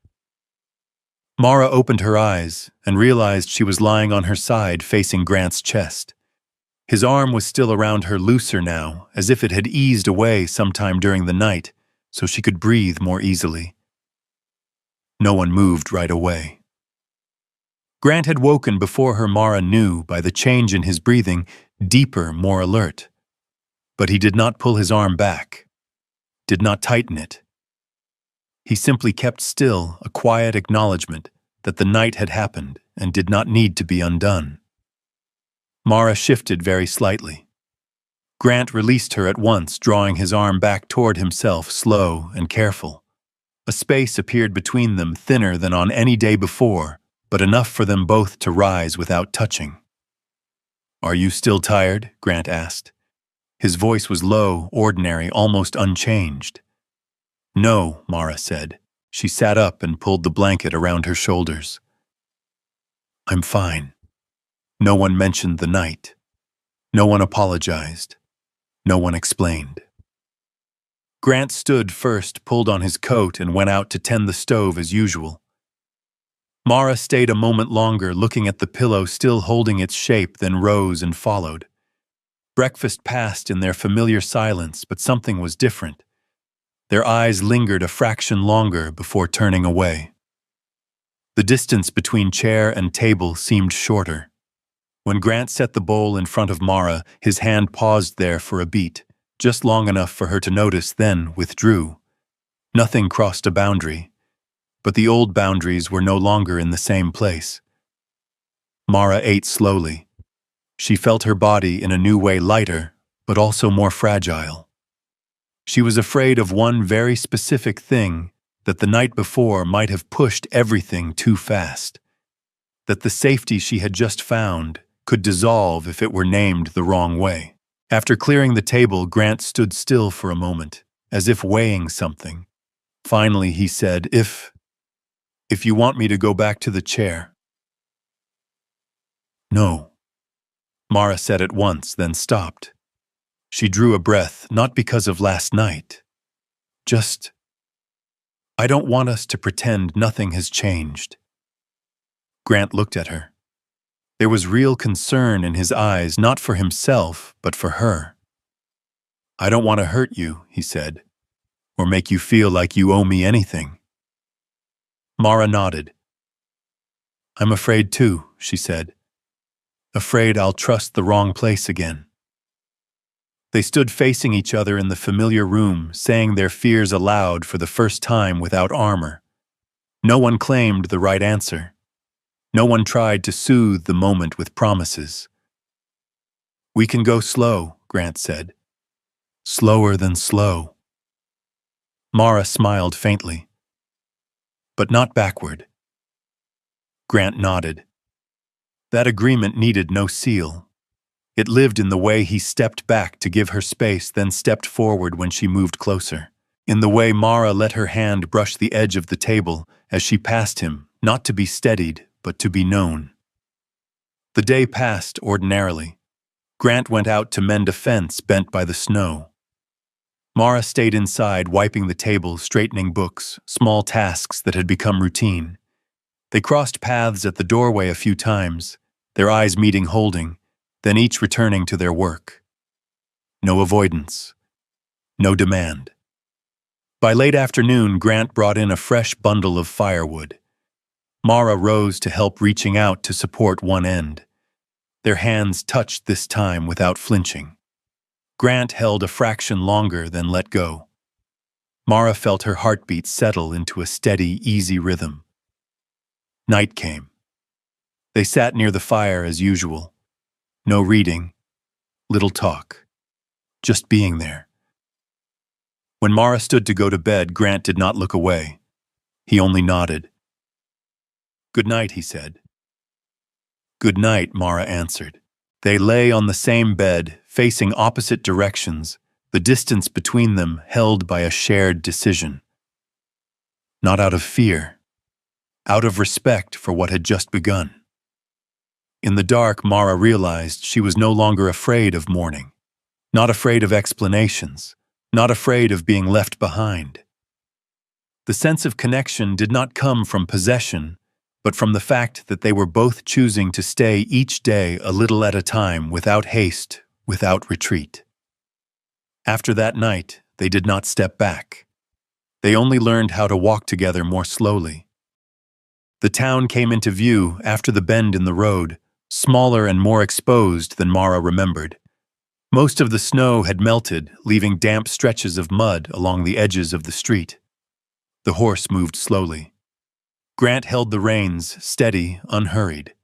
Mara opened her eyes and realized she was lying on her side facing Grant's chest. His arm was still around her, looser now, as if it had eased away sometime during the night, so she could breathe more easily. No one moved right away. Grant had woken before her, Mara knew by the change in his breathing, deeper, more alert. But he did not pull his arm back, did not tighten it. He simply kept still, a quiet acknowledgement that the night had happened and did not need to be undone. Mara shifted very slightly. Grant released her at once, drawing his arm back toward himself, slow and careful. A space appeared between them, thinner than on any day before, but enough for them both to rise without touching. "Are you still tired?" Grant asked. His voice was low, ordinary, almost unchanged. "No," Mara said. She sat up and pulled the blanket around her shoulders. "I'm fine." No one mentioned the night. No one apologized. No one explained. Grant stood first, pulled on his coat, and went out to tend the stove as usual. Mara stayed a moment longer, looking at the pillow still holding its shape, then rose and followed. Breakfast passed in their familiar silence, but something was different. Their eyes lingered a fraction longer before turning away. The distance between chair and table seemed shorter. When Grant set the bowl in front of Mara, his hand paused there for a beat, just long enough for her to notice, then withdrew. Nothing crossed a boundary, but the old boundaries were no longer in the same place. Mara ate slowly. She felt her body in a new way lighter, but also more fragile. She was afraid of one very specific thing, that the night before might have pushed everything too fast. That the safety she had just found could dissolve if it were named the wrong way. After clearing the table, Grant stood still for a moment, as if weighing something. Finally, he said, If you want me to go back to the chair." "No," Mara said at once, then stopped. She drew a breath, not because of last night. Just, "I don't want us to pretend nothing has changed." Grant looked at her. There was real concern in his eyes, not for himself, but for her. "I don't want to hurt you," he said, "or make you feel like you owe me anything." Mara nodded. "I'm afraid too," she said. "Afraid I'll trust the wrong place again." They stood facing each other in the familiar room, saying their fears aloud for the first time without armor. No one claimed the right answer. No one tried to soothe the moment with promises. "We can go slow," Grant said. "Slower than slow." Mara smiled faintly. "But not backward." Grant nodded. That agreement needed no seal. It lived in the way he stepped back to give her space, then stepped forward when she moved closer. In the way Mara let her hand brush the edge of the table as she passed him, not to be steadied, but to be known. The day passed ordinarily. Grant went out to mend a fence bent by the snow. Mara stayed inside, wiping the table, straightening books, small tasks that had become routine. They crossed paths at the doorway a few times, their eyes meeting holding, then each returning to their work. No avoidance. No demand. By late afternoon, Grant brought in a fresh bundle of firewood. Mara rose to help, reaching out to support one end. Their hands touched this time without flinching. Grant held a fraction longer, then let go. Mara felt her heartbeat settle into a steady, easy rhythm. Night came. They sat near the fire as usual. No reading, little talk, just being there. When Mara stood to go to bed, Grant did not look away. He only nodded. "Good night," he said. "Good night," Mara answered. They lay on the same bed, facing opposite directions, the distance between them held by a shared decision. Not out of fear, out of respect for what had just begun. In the dark, Mara realized she was no longer afraid of mourning, not afraid of explanations, not afraid of being left behind. The sense of connection did not come from possession, but from the fact that they were both choosing to stay each day a little at a time, without haste, without retreat. After that night, they did not step back. They only learned how to walk together more slowly. The town came into view after the bend in the road, smaller and more exposed than Mara remembered. Most of the snow had melted, leaving damp stretches of mud along the edges of the street. The horse moved slowly. Grant held the reins, steady, unhurried.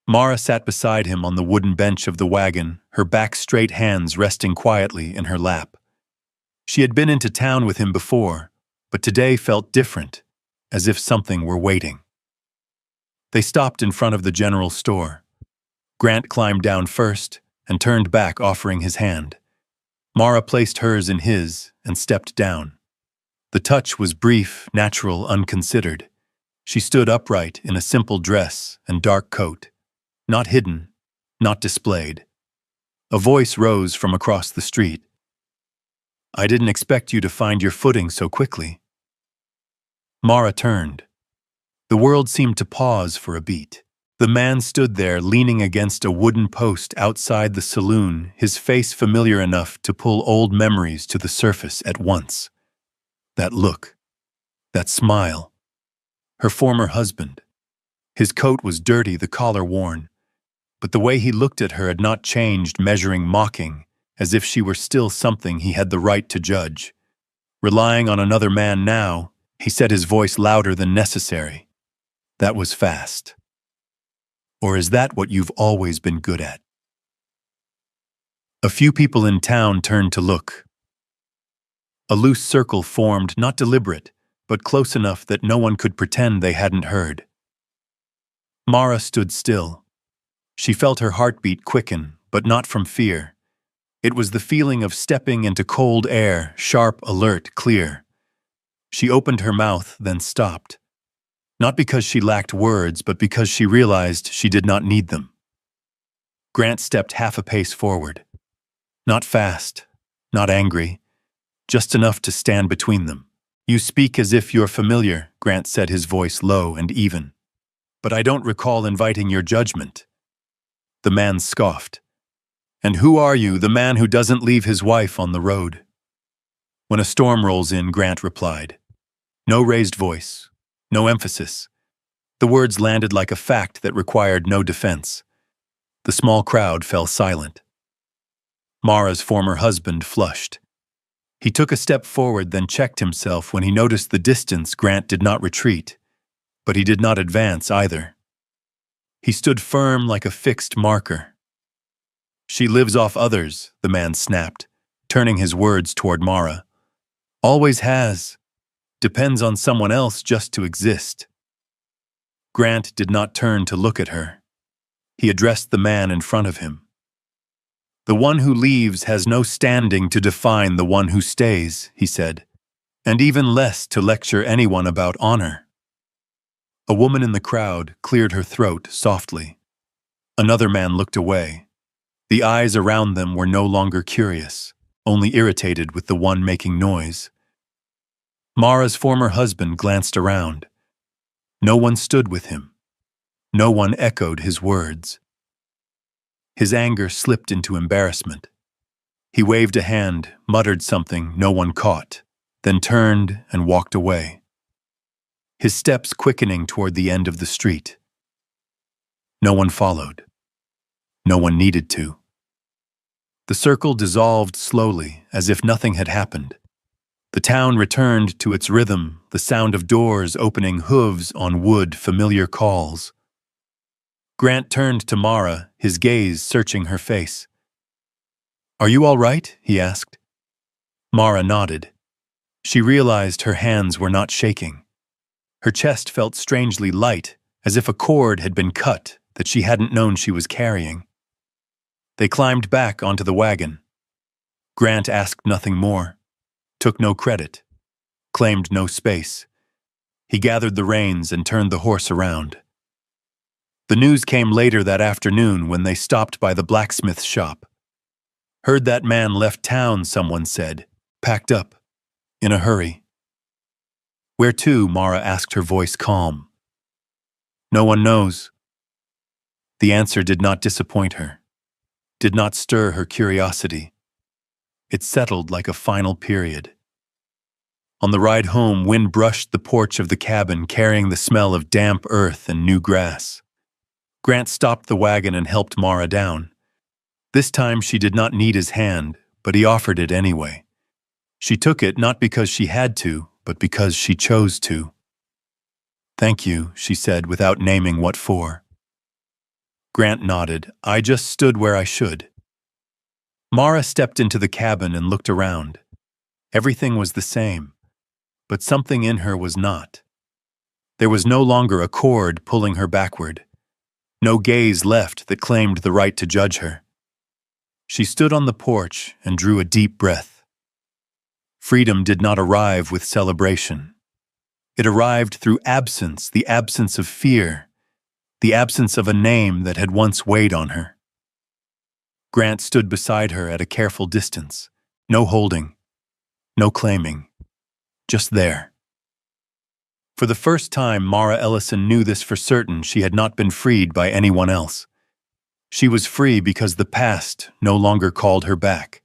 Mara sat beside him on the wooden bench of the wagon, her back straight, hands resting quietly in her lap. She had been into town with him before, but today felt different, as if something were waiting. They stopped in front of the general store. Grant climbed down first and turned back, offering his hand. Mara placed hers in his and stepped down. The touch was brief, natural, unconsidered. She stood upright in a simple dress and dark coat, not hidden, not displayed. A voice rose from across the street. "I didn't expect you to find your footing so quickly." Mara turned. The world seemed to pause for a beat. The man stood there, leaning against a wooden post outside the saloon, his face familiar enough to pull old memories to the surface at once. That look, that smile. Her former husband. His coat was dirty, the collar worn, but the way he looked at her had not changed, measuring, mocking, as if she were still something he had the right to judge. Relying on another man now, he said, his voice louder than necessary. "That was fast. Or is that what you've always been good at?" A few people in town turned to look. A loose circle formed, not deliberate, but close enough that no one could pretend they hadn't heard. Mara stood still. She felt her heartbeat quicken, but not from fear. It was the feeling of stepping into cold air, sharp, alert, clear. She opened her mouth, then stopped. Not because she lacked words, but because she realized she did not need them. Grant stepped half a pace forward. Not fast, not angry, just enough to stand between them. "You speak as if you're familiar," Grant said, his voice low and even. "But I don't recall inviting your judgment." The man scoffed. "And who are you, the man who doesn't leave his wife on the road?" "When a storm rolls in," Grant replied. No raised voice. No emphasis. The words landed like a fact that required no defense. The small crowd fell silent. Mara's former husband flushed. He took a step forward, then checked himself when he noticed the distance. Grant did not retreat, but he did not advance either. He stood firm like a fixed marker. "She lives off others," the man snapped, turning his words toward Mara. "Always has. Depends on someone else just to exist." Grant did not turn to look at her. He addressed the man in front of him. "The one who leaves has no standing to define the one who stays," he said, "and even less to lecture anyone about honor." A woman in the crowd cleared her throat softly. Another man looked away. The eyes around them were no longer curious, only irritated with the one making noise. Mara's former husband glanced around. No one stood with him. No one echoed his words. His anger slipped into embarrassment. He waved a hand, muttered something no one caught, then turned and walked away, his steps quickening toward the end of the street. No one followed. No one needed to. The circle dissolved slowly, as if nothing had happened. The town returned to its rhythm, the sound of doors opening, hooves on wood, familiar calls. Grant turned to Mara, his gaze searching her face. "Are you all right?" he asked. Mara nodded. She realized her hands were not shaking. Her chest felt strangely light, as if a cord had been cut that she hadn't known she was carrying. They climbed back onto the wagon. Grant asked nothing more, took no credit, claimed no space. He gathered the reins and turned the horse around. The news came later that afternoon when they stopped by the blacksmith's shop. "Heard that man left town," someone said, "packed up, in a hurry." "Where to?" Mara asked, her voice calm. "No one knows." The answer did not disappoint her, did not stir her curiosity. It settled like a final period. On the ride home, wind brushed the porch of the cabin, carrying the smell of damp earth and new grass. Grant stopped the wagon and helped Mara down. This time she did not need his hand, but he offered it anyway. She took it not because she had to, but because she chose to. "Thank you," she said without naming what for. Grant nodded. "I just stood where I should." Mara stepped into the cabin and looked around. Everything was the same, but something in her was not. There was no longer a cord pulling her backward. No gaze left that claimed the right to judge her. She stood on the porch and drew a deep breath. Freedom did not arrive with celebration. It arrived through absence, the absence of fear, the absence of a name that had once weighed on her. Grant stood beside her at a careful distance, no holding, no claiming, just there. For the first time, Mara Ellison knew this for certain: she had not been freed by anyone else. She was free because the past no longer called her back.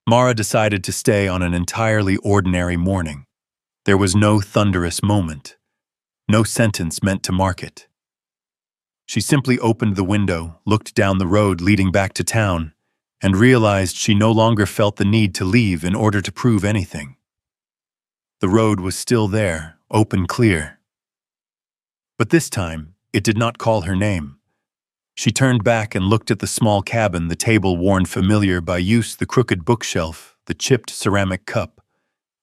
Mara decided to stay on an entirely ordinary morning. There was no thunderous moment, no sentence meant to mark it. She simply opened the window, looked down the road leading back to town, and realized she no longer felt the need to leave in order to prove anything. The road was still there, open, clear. But this time, it did not call her name. She turned back and looked at the small cabin, the table worn familiar by use, the crooked bookshelf, the chipped ceramic cup.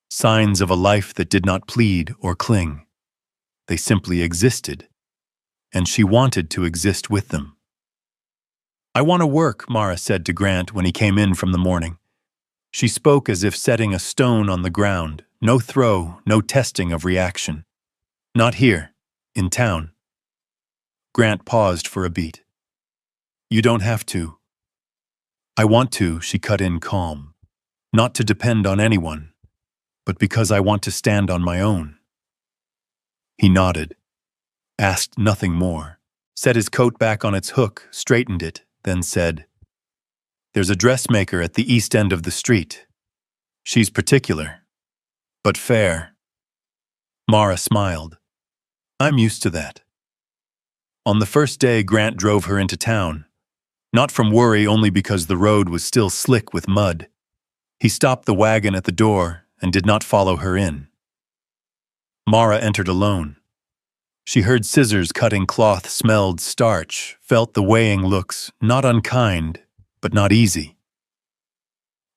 Signs of a life that did not plead or cling. They simply existed, and she wanted to exist with them. "I want to work," Mara said to Grant when he came in from the morning. She spoke as if setting a stone on the ground, no throw, no testing of reaction. "Not here, in town." Grant paused for a beat. "You don't have to." "I want to," she cut in calm. "Not to depend on anyone, but because I want to stand on my own." He nodded, asked nothing more, set his coat back on its hook, straightened it, then said, "There's a dressmaker at the east end of the street. She's particular, but fair." Mara smiled. "I'm used to that." On the first day, Grant drove her into town. Not from worry, only because the road was still slick with mud. He stopped the wagon at the door and did not follow her in. Mara entered alone. She heard scissors cutting cloth, smelled starch, felt the weighing looks, not unkind, but not easy.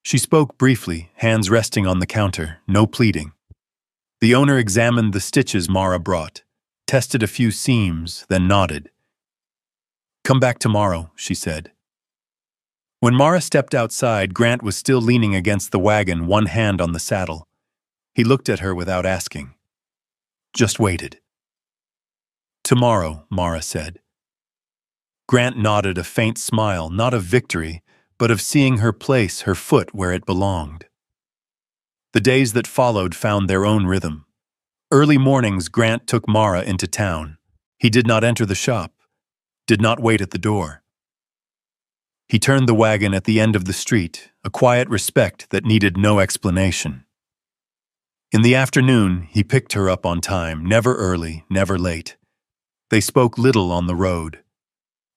She spoke briefly, hands resting on the counter, no pleading. The owner examined the stitches Mara brought, tested a few seams, then nodded. "Come back tomorrow," she said. When Mara stepped outside, Grant was still leaning against the wagon, one hand on the saddle. He looked at her without asking. Just waited. "Tomorrow," Mara said. Grant nodded, a faint smile, not of victory, but of seeing her place her foot where it belonged. The days that followed found their own rhythm. Early mornings, Grant took Mara into town. He did not enter the shop, did not wait at the door. He turned the wagon at the end of the street, a quiet respect that needed no explanation. In the afternoon, he picked her up on time, never early, never late. They spoke little on the road,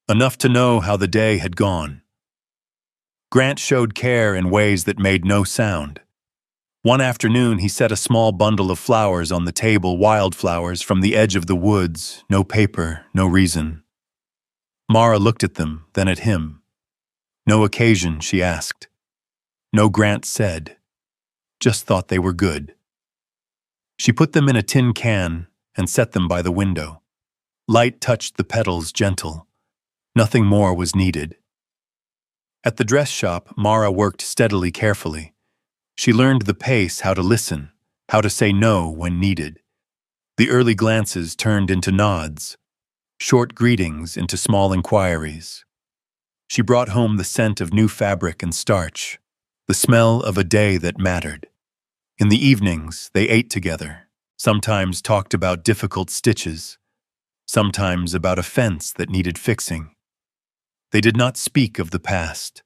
enough to know how the day had gone. Grant showed care in ways that made no sound. One afternoon, he set a small bundle of flowers on the table, wildflowers from the edge of the woods, no paper, no reason. Mara looked at them, then at him. No occasion, she asked. No, Grant said. Just thought they were good. She put them in a tin can and set them by the window. Light touched the petals, gentle. Nothing more was needed. At the dress shop, Mara worked steadily, carefully. She learned the pace, how to listen, how to say no when needed. The early glances turned into nods, short greetings into small inquiries. She brought home the scent of new fabric and starch, the smell of a day that mattered. In the evenings, they ate together, sometimes talked about difficult stitches, sometimes about a fence that needed fixing. They did not speak of the past,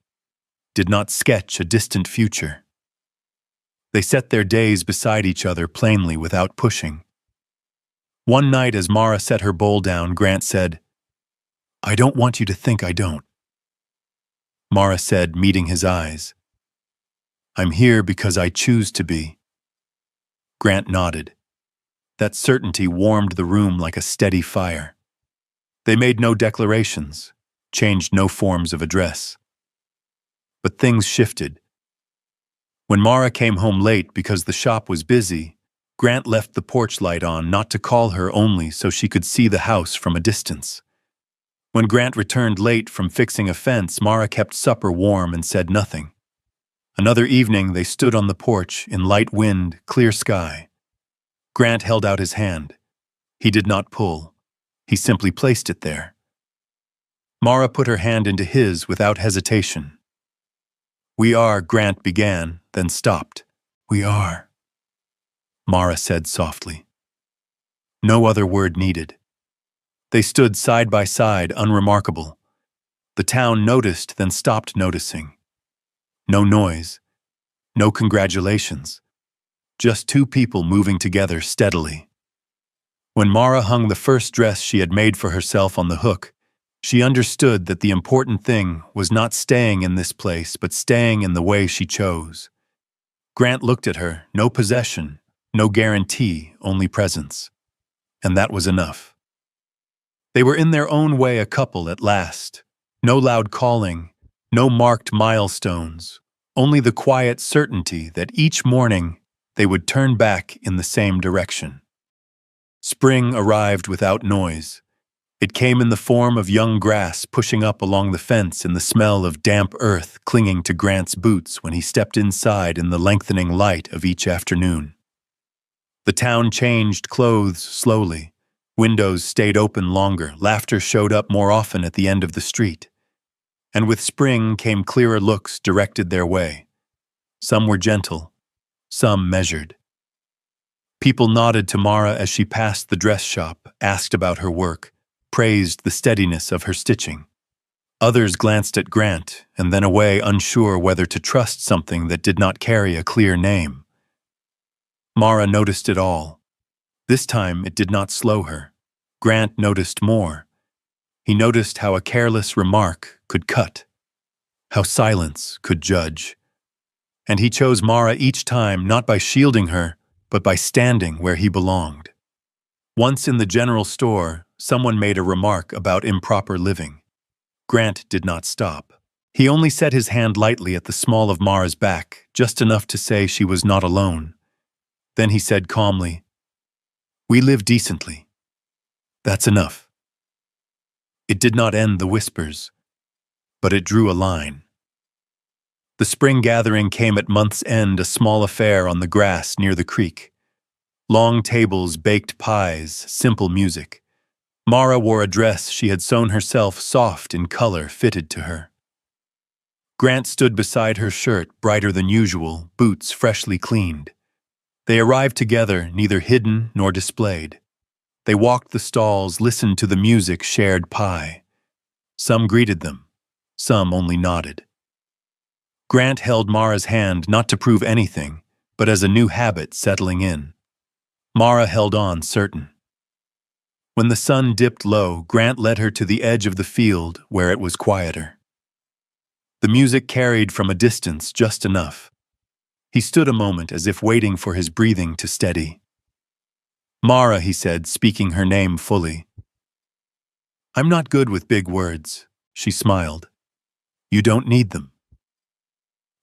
did not sketch a distant future. They set their days beside each other plainly without pushing. One night as Mara set her bowl down, Grant said, "I don't want you to think I don't." Mara said, meeting his eyes, "I'm here because I choose to be." Grant nodded. That certainty warmed the room like a steady fire. They made no declarations, changed no forms of address. But things shifted. When Mara came home late because the shop was busy, Grant left the porch light on, not to call her, only so she could see the house from a distance. When Grant returned late from fixing a fence, Mara kept supper warm and said nothing. Another evening, they stood on the porch in light wind, clear sky. Grant held out his hand. He did not pull. He simply placed it there. Mara put her hand into his without hesitation. "We are," Grant began, then stopped. "We are," Mara said softly. No other word needed. They stood side by side, unremarkable. The town noticed, then stopped noticing. No noise, no congratulations. Just two people moving together steadily. When Mara hung the first dress she had made for herself on the hook, she understood that the important thing was not staying in this place, but staying in the way she chose. Grant looked at her, no possession, no guarantee, only presence. And that was enough. They were in their own way a couple at last. No loud calling, no marked milestones, only the quiet certainty that each morning they would turn back in the same direction. Spring arrived without noise. It came in the form of young grass pushing up along the fence and the smell of damp earth clinging to Grant's boots when he stepped inside in the lengthening light of each afternoon. The town changed clothes slowly. Windows stayed open longer. Laughter showed up more often at the end of the street. And with spring came clearer looks directed their way. Some were gentle, some measured. People nodded to Mara as she passed the dress shop, asked about her work, praised the steadiness of her stitching. Others glanced at Grant and then away, unsure whether to trust something that did not carry a clear name. Mara noticed it all. This time it did not slow her. Grant noticed more. He noticed how a careless remark could cut, how silence could judge. And he chose Mara each time not by shielding her, but by standing where he belonged. Once in the general store, someone made a remark about improper living. Grant did not stop. He only set his hand lightly at the small of Mara's back, just enough to say she was not alone. Then he said calmly, "We live decently. That's enough." It did not end the whispers, but it drew a line. The spring gathering came at month's end, a small affair on the grass near the creek. Long tables, baked pies, simple music. Mara wore a dress she had sewn herself, soft in color, fitted to her. Grant stood beside her, shirt brighter than usual, boots freshly cleaned. They arrived together, neither hidden nor displayed. They walked the stalls, listened to the music, shared pie. Some greeted them, some only nodded. Grant held Mara's hand not to prove anything, but as a new habit settling in. Mara held on, certain. When the sun dipped low, Grant led her to the edge of the field where it was quieter. The music carried from a distance just enough. He stood a moment as if waiting for his breathing to steady. "Mara," he said, speaking her name fully. "I'm not good with big words," she smiled. "You don't need them."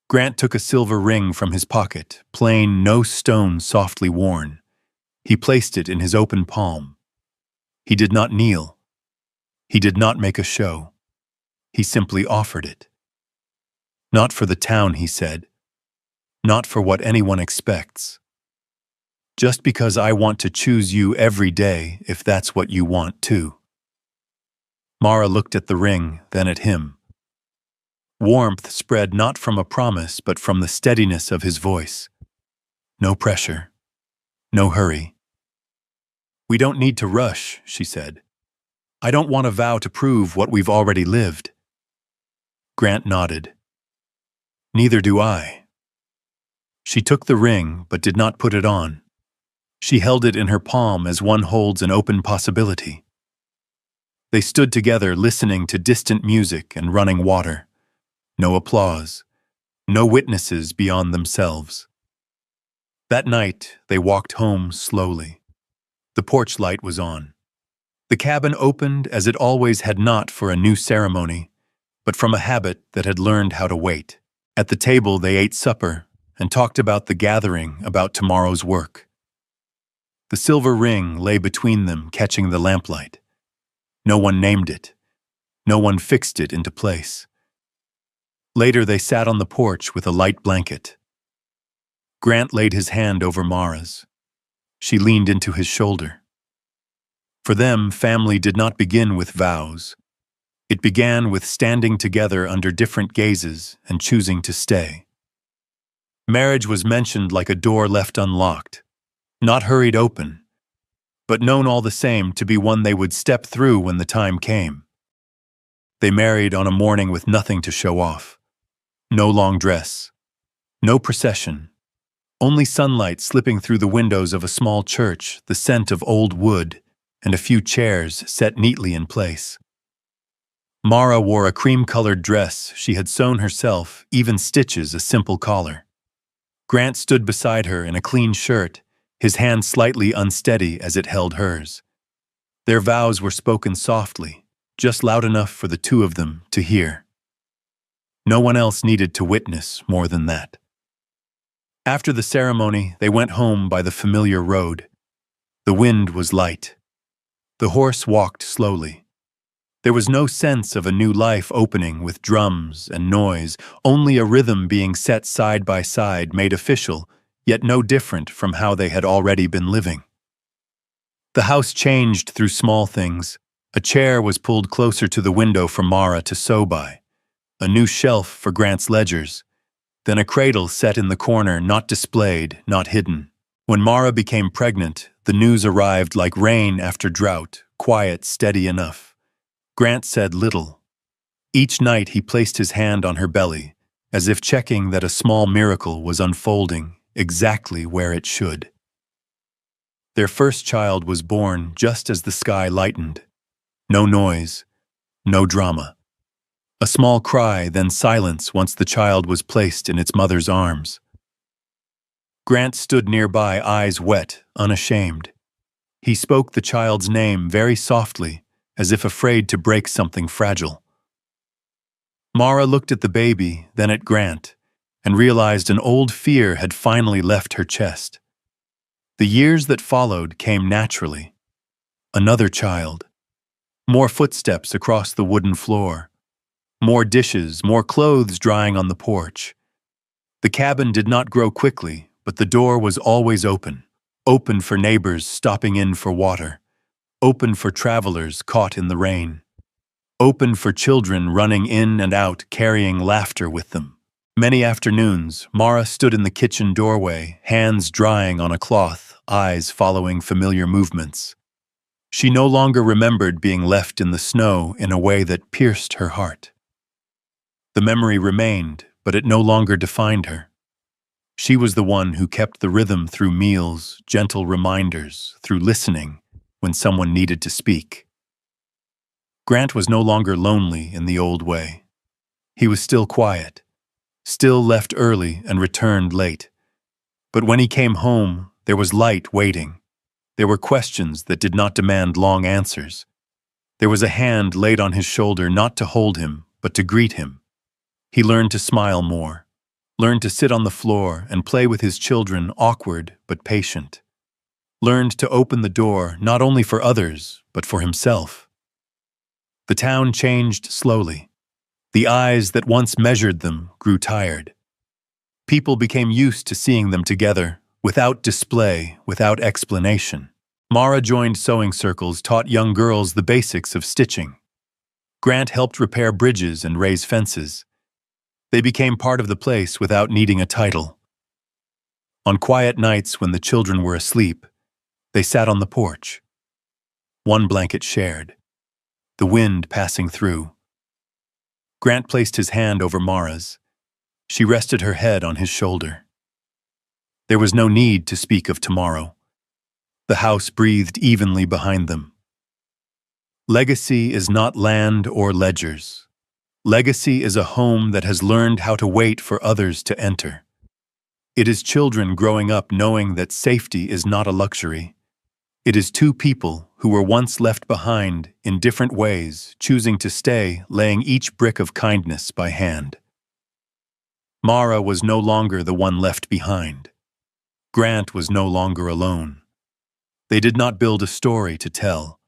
Grant took a silver ring from his pocket, plain, no stone softly worn. He placed it in his open palm. He did not kneel. He did not make a show. He simply offered it. "Not for the town," he said. "Not for what anyone expects. Just because I want to choose you every day if that's what you want too." Mara looked at the ring, then at him. Warmth spread not from a promise, but from the steadiness of his voice. "No pressure. No hurry." "We don't need to rush," she said. "I don't want a vow to prove what we've already lived." Grant nodded. "Neither do I." She took the ring, but did not put it on. She held it in her palm as one holds an open possibility. They stood together, listening to distant music and running water. No applause. No witnesses beyond themselves. That night, they walked home slowly. The porch light was on. The cabin opened as it always had, not for a new ceremony, but from a habit that had learned how to wait. At the table, they ate supper and talked about the gathering, about tomorrow's work. The silver ring lay between them, catching the lamplight. No one named it. No one fixed it into place. Later, they sat on the porch with a light blanket. Grant laid his hand over Mara's. She leaned into his shoulder. For them, family did not begin with vows. It began with standing together under different gazes and choosing to stay. Marriage was mentioned like a door left unlocked, not hurried open, but known all the same to be one they would step through when the time came. They married on a morning with nothing to show off. No long dress. No procession. Only sunlight slipping through the windows of a small church, the scent of old wood, and a few chairs set neatly in place. Mara wore a cream-colored dress she had sewn herself, even stitches a simple collar. Grant stood beside her in a clean shirt, his hand slightly unsteady as it held hers. Their vows were spoken softly, just loud enough for the two of them to hear. No one else needed to witness more than that. After the ceremony, they went home by the familiar road. The wind was light. The horse walked slowly. There was no sense of a new life opening with drums and noise, only a rhythm being set side by side, made official, yet no different from how they had already been living. The house changed through small things. A chair was pulled closer to the window for Mara to sew by. A new shelf for Grant's ledgers. Then a cradle set in the corner, not displayed, not hidden. When Mara became pregnant, the news arrived like rain after drought, quiet, steady enough. Grant said little. Each night he placed his hand on her belly, as if checking that a small miracle was unfolding exactly where it should. Their first child was born just as the sky lightened. No noise, no drama. A small cry, then silence once the child was placed in its mother's arms. Grant stood nearby, eyes wet, unashamed. He spoke the child's name very softly, as if afraid to break something fragile. Mara looked at the baby, then at Grant, and realized an old fear had finally left her chest. The years that followed came naturally. Another child. More footsteps across the wooden floor. More dishes, more clothes drying on the porch. The cabin did not grow quickly, but the door was always open. Open for neighbors stopping in for water. Open for travelers caught in the rain. Open for children running in and out, carrying laughter with them. Many afternoons, Mara stood in the kitchen doorway, hands drying on a cloth, eyes following familiar movements. She no longer remembered being left in the snow in a way that pierced her heart. The memory remained, but it no longer defined her. She was the one who kept the rhythm through meals, gentle reminders, through listening when someone needed to speak. Grant was no longer lonely in the old way. He was still quiet, still left early and returned late. But when he came home, there was light waiting. There were questions that did not demand long answers. There was a hand laid on his shoulder not to hold him, but to greet him. He learned to smile more, learned to sit on the floor and play with his children, awkward but patient. Learned to open the door not only for others, but for himself. The town changed slowly. The eyes that once measured them grew tired. People became used to seeing them together, without display, without explanation. Mara joined sewing circles, taught young girls the basics of stitching. Grant helped repair bridges and raise fences. They became part of the place without needing a title. On quiet nights when the children were asleep, they sat on the porch. One blanket shared, the wind passing through. Grant placed his hand over Mara's. She rested her head on his shoulder. There was no need to speak of tomorrow. The house breathed evenly behind them. Legacy is not land or ledgers. Legacy is a home that has learned how to wait for others to enter. It is children growing up knowing that safety is not a luxury. It is two people who were once left behind in different ways, choosing to stay, laying each brick of kindness by hand. Mara was no longer the one left behind. Grant was no longer alone. They did not build a story to tell.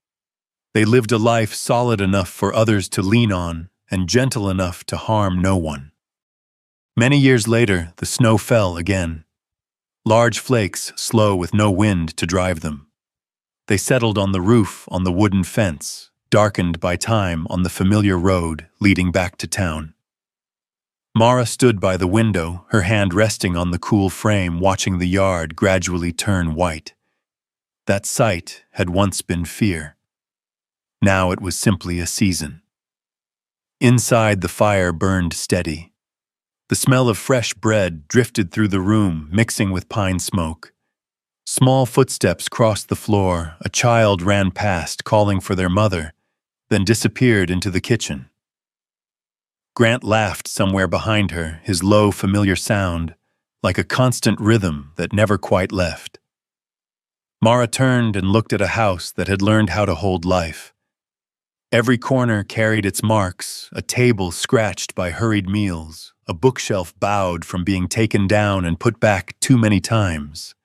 They lived a life solid enough for others to lean on and gentle enough to harm no one. Many years later, the snow fell again. Large flakes, slow with no wind to drive them. They settled on the roof, on the wooden fence, darkened by time on the familiar road leading back to town. Mara stood by the window, her hand resting on the cool frame, watching the yard gradually turn white. That sight had once been fear. Now it was simply a season. Inside, the fire burned steady. The smell of fresh bread drifted through the room, mixing with pine smoke. Small footsteps crossed the floor. A child ran past, calling for their mother, then disappeared into the kitchen. Grant laughed somewhere behind her, his low, familiar sound, like a constant rhythm that never quite left. Mara turned and looked at a house that had learned how to hold life. Every corner carried its marks, a table scratched by hurried meals, a bookshelf bowed from being taken down and put back too many times.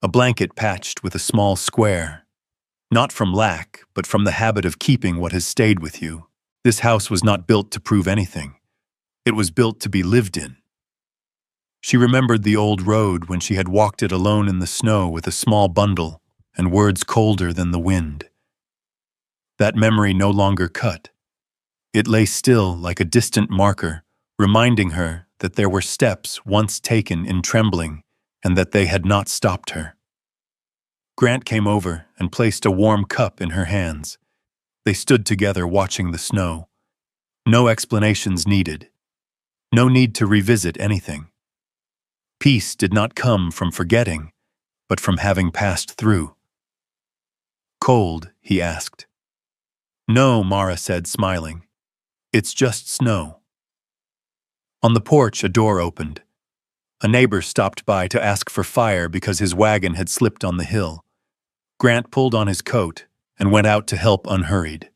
A blanket patched with a small square. Not from lack, but from the habit of keeping what has stayed with you. This house was not built to prove anything. It was built to be lived in. She remembered the old road when she had walked it alone in the snow with a small bundle and words colder than the wind. That memory no longer cut. It lay still like a distant marker, reminding her that there were steps once taken in trembling and that they had not stopped her. Grant came over and placed a warm cup in her hands. They stood together watching the snow. No explanations needed. No need to revisit anything. Peace did not come from forgetting, but from having passed through. "Cold?" he asked. "No," Mara said, smiling. "It's just snow." On the porch, a door opened. A neighbor stopped by to ask for fire because his wagon had slipped on the hill. Grant pulled on his coat and went out to help unhurried.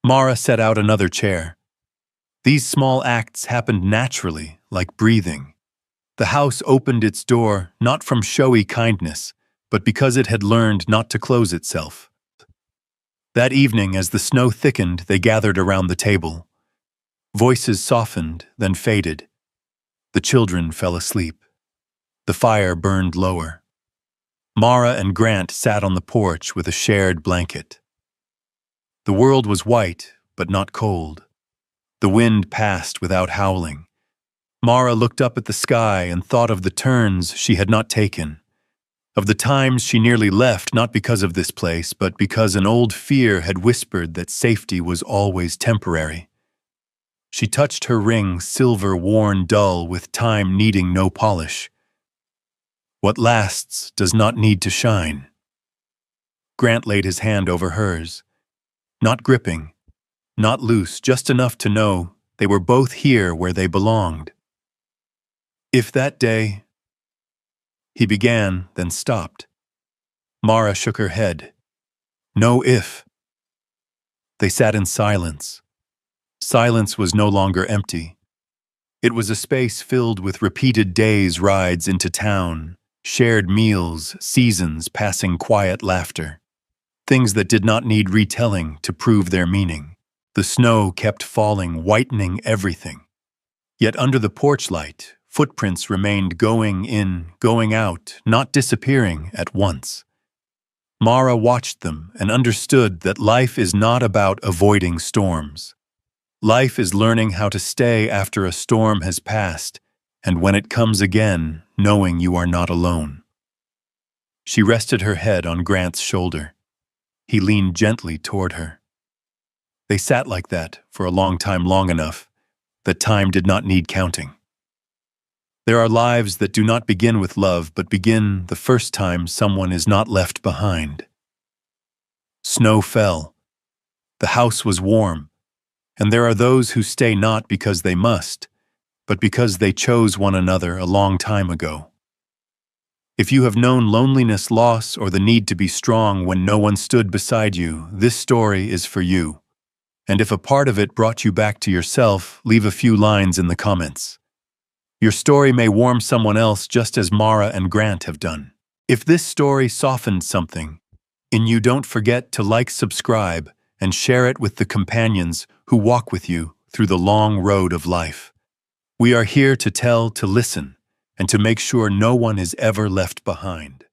Mara set out another chair. These small acts happened naturally, like breathing. The house opened its door not from showy kindness, but because it had learned not to close itself. That evening, as the snow thickened, they gathered around the table. Voices softened, then faded. The children fell asleep. The fire burned lower. Mara and Grant sat on the porch with a shared blanket. The world was white, but not cold. The wind passed without howling. Mara looked up at the sky and thought of the turns she had not taken, of the times she nearly left not because of this place, but because an old fear had whispered that safety was always temporary. She touched her ring, silver worn dull with time needing no polish. What lasts does not need to shine. Grant laid his hand over hers, not gripping, not loose, just enough to know they were both here where they belonged. If that day... He began, then stopped. Mara shook her head. No if. They sat in silence. Silence was no longer empty. It was a space filled with repeated days' rides into town, shared meals, seasons passing quiet laughter. Things that did not need retelling to prove their meaning. The snow kept falling, whitening everything. Yet under the porch light, footprints remained going in, going out, not disappearing at once. Mara watched them and understood that life is not about avoiding storms. Life is learning how to stay after a storm has passed, and when it comes again, knowing you are not alone. She rested her head on Grant's shoulder. He leaned gently toward her. They sat like that for a long time, long enough that time did not need counting. There are lives that do not begin with love, but begin the first time someone is not left behind. Snow fell. The house was warm, and there are those who stay not because they must, but because they chose one another a long time ago. If you have known loneliness, loss, or the need to be strong when no one stood beside you, this story is for you. And if a part of it brought you back to yourself, leave a few lines in the comments. Your story may warm someone else just as Mara and Grant have done. If this story softened something in you, don't forget to like, subscribe, and share it with the companions who walk with you through the long road of life. We are here to tell, to listen, and to make sure no one is ever left behind.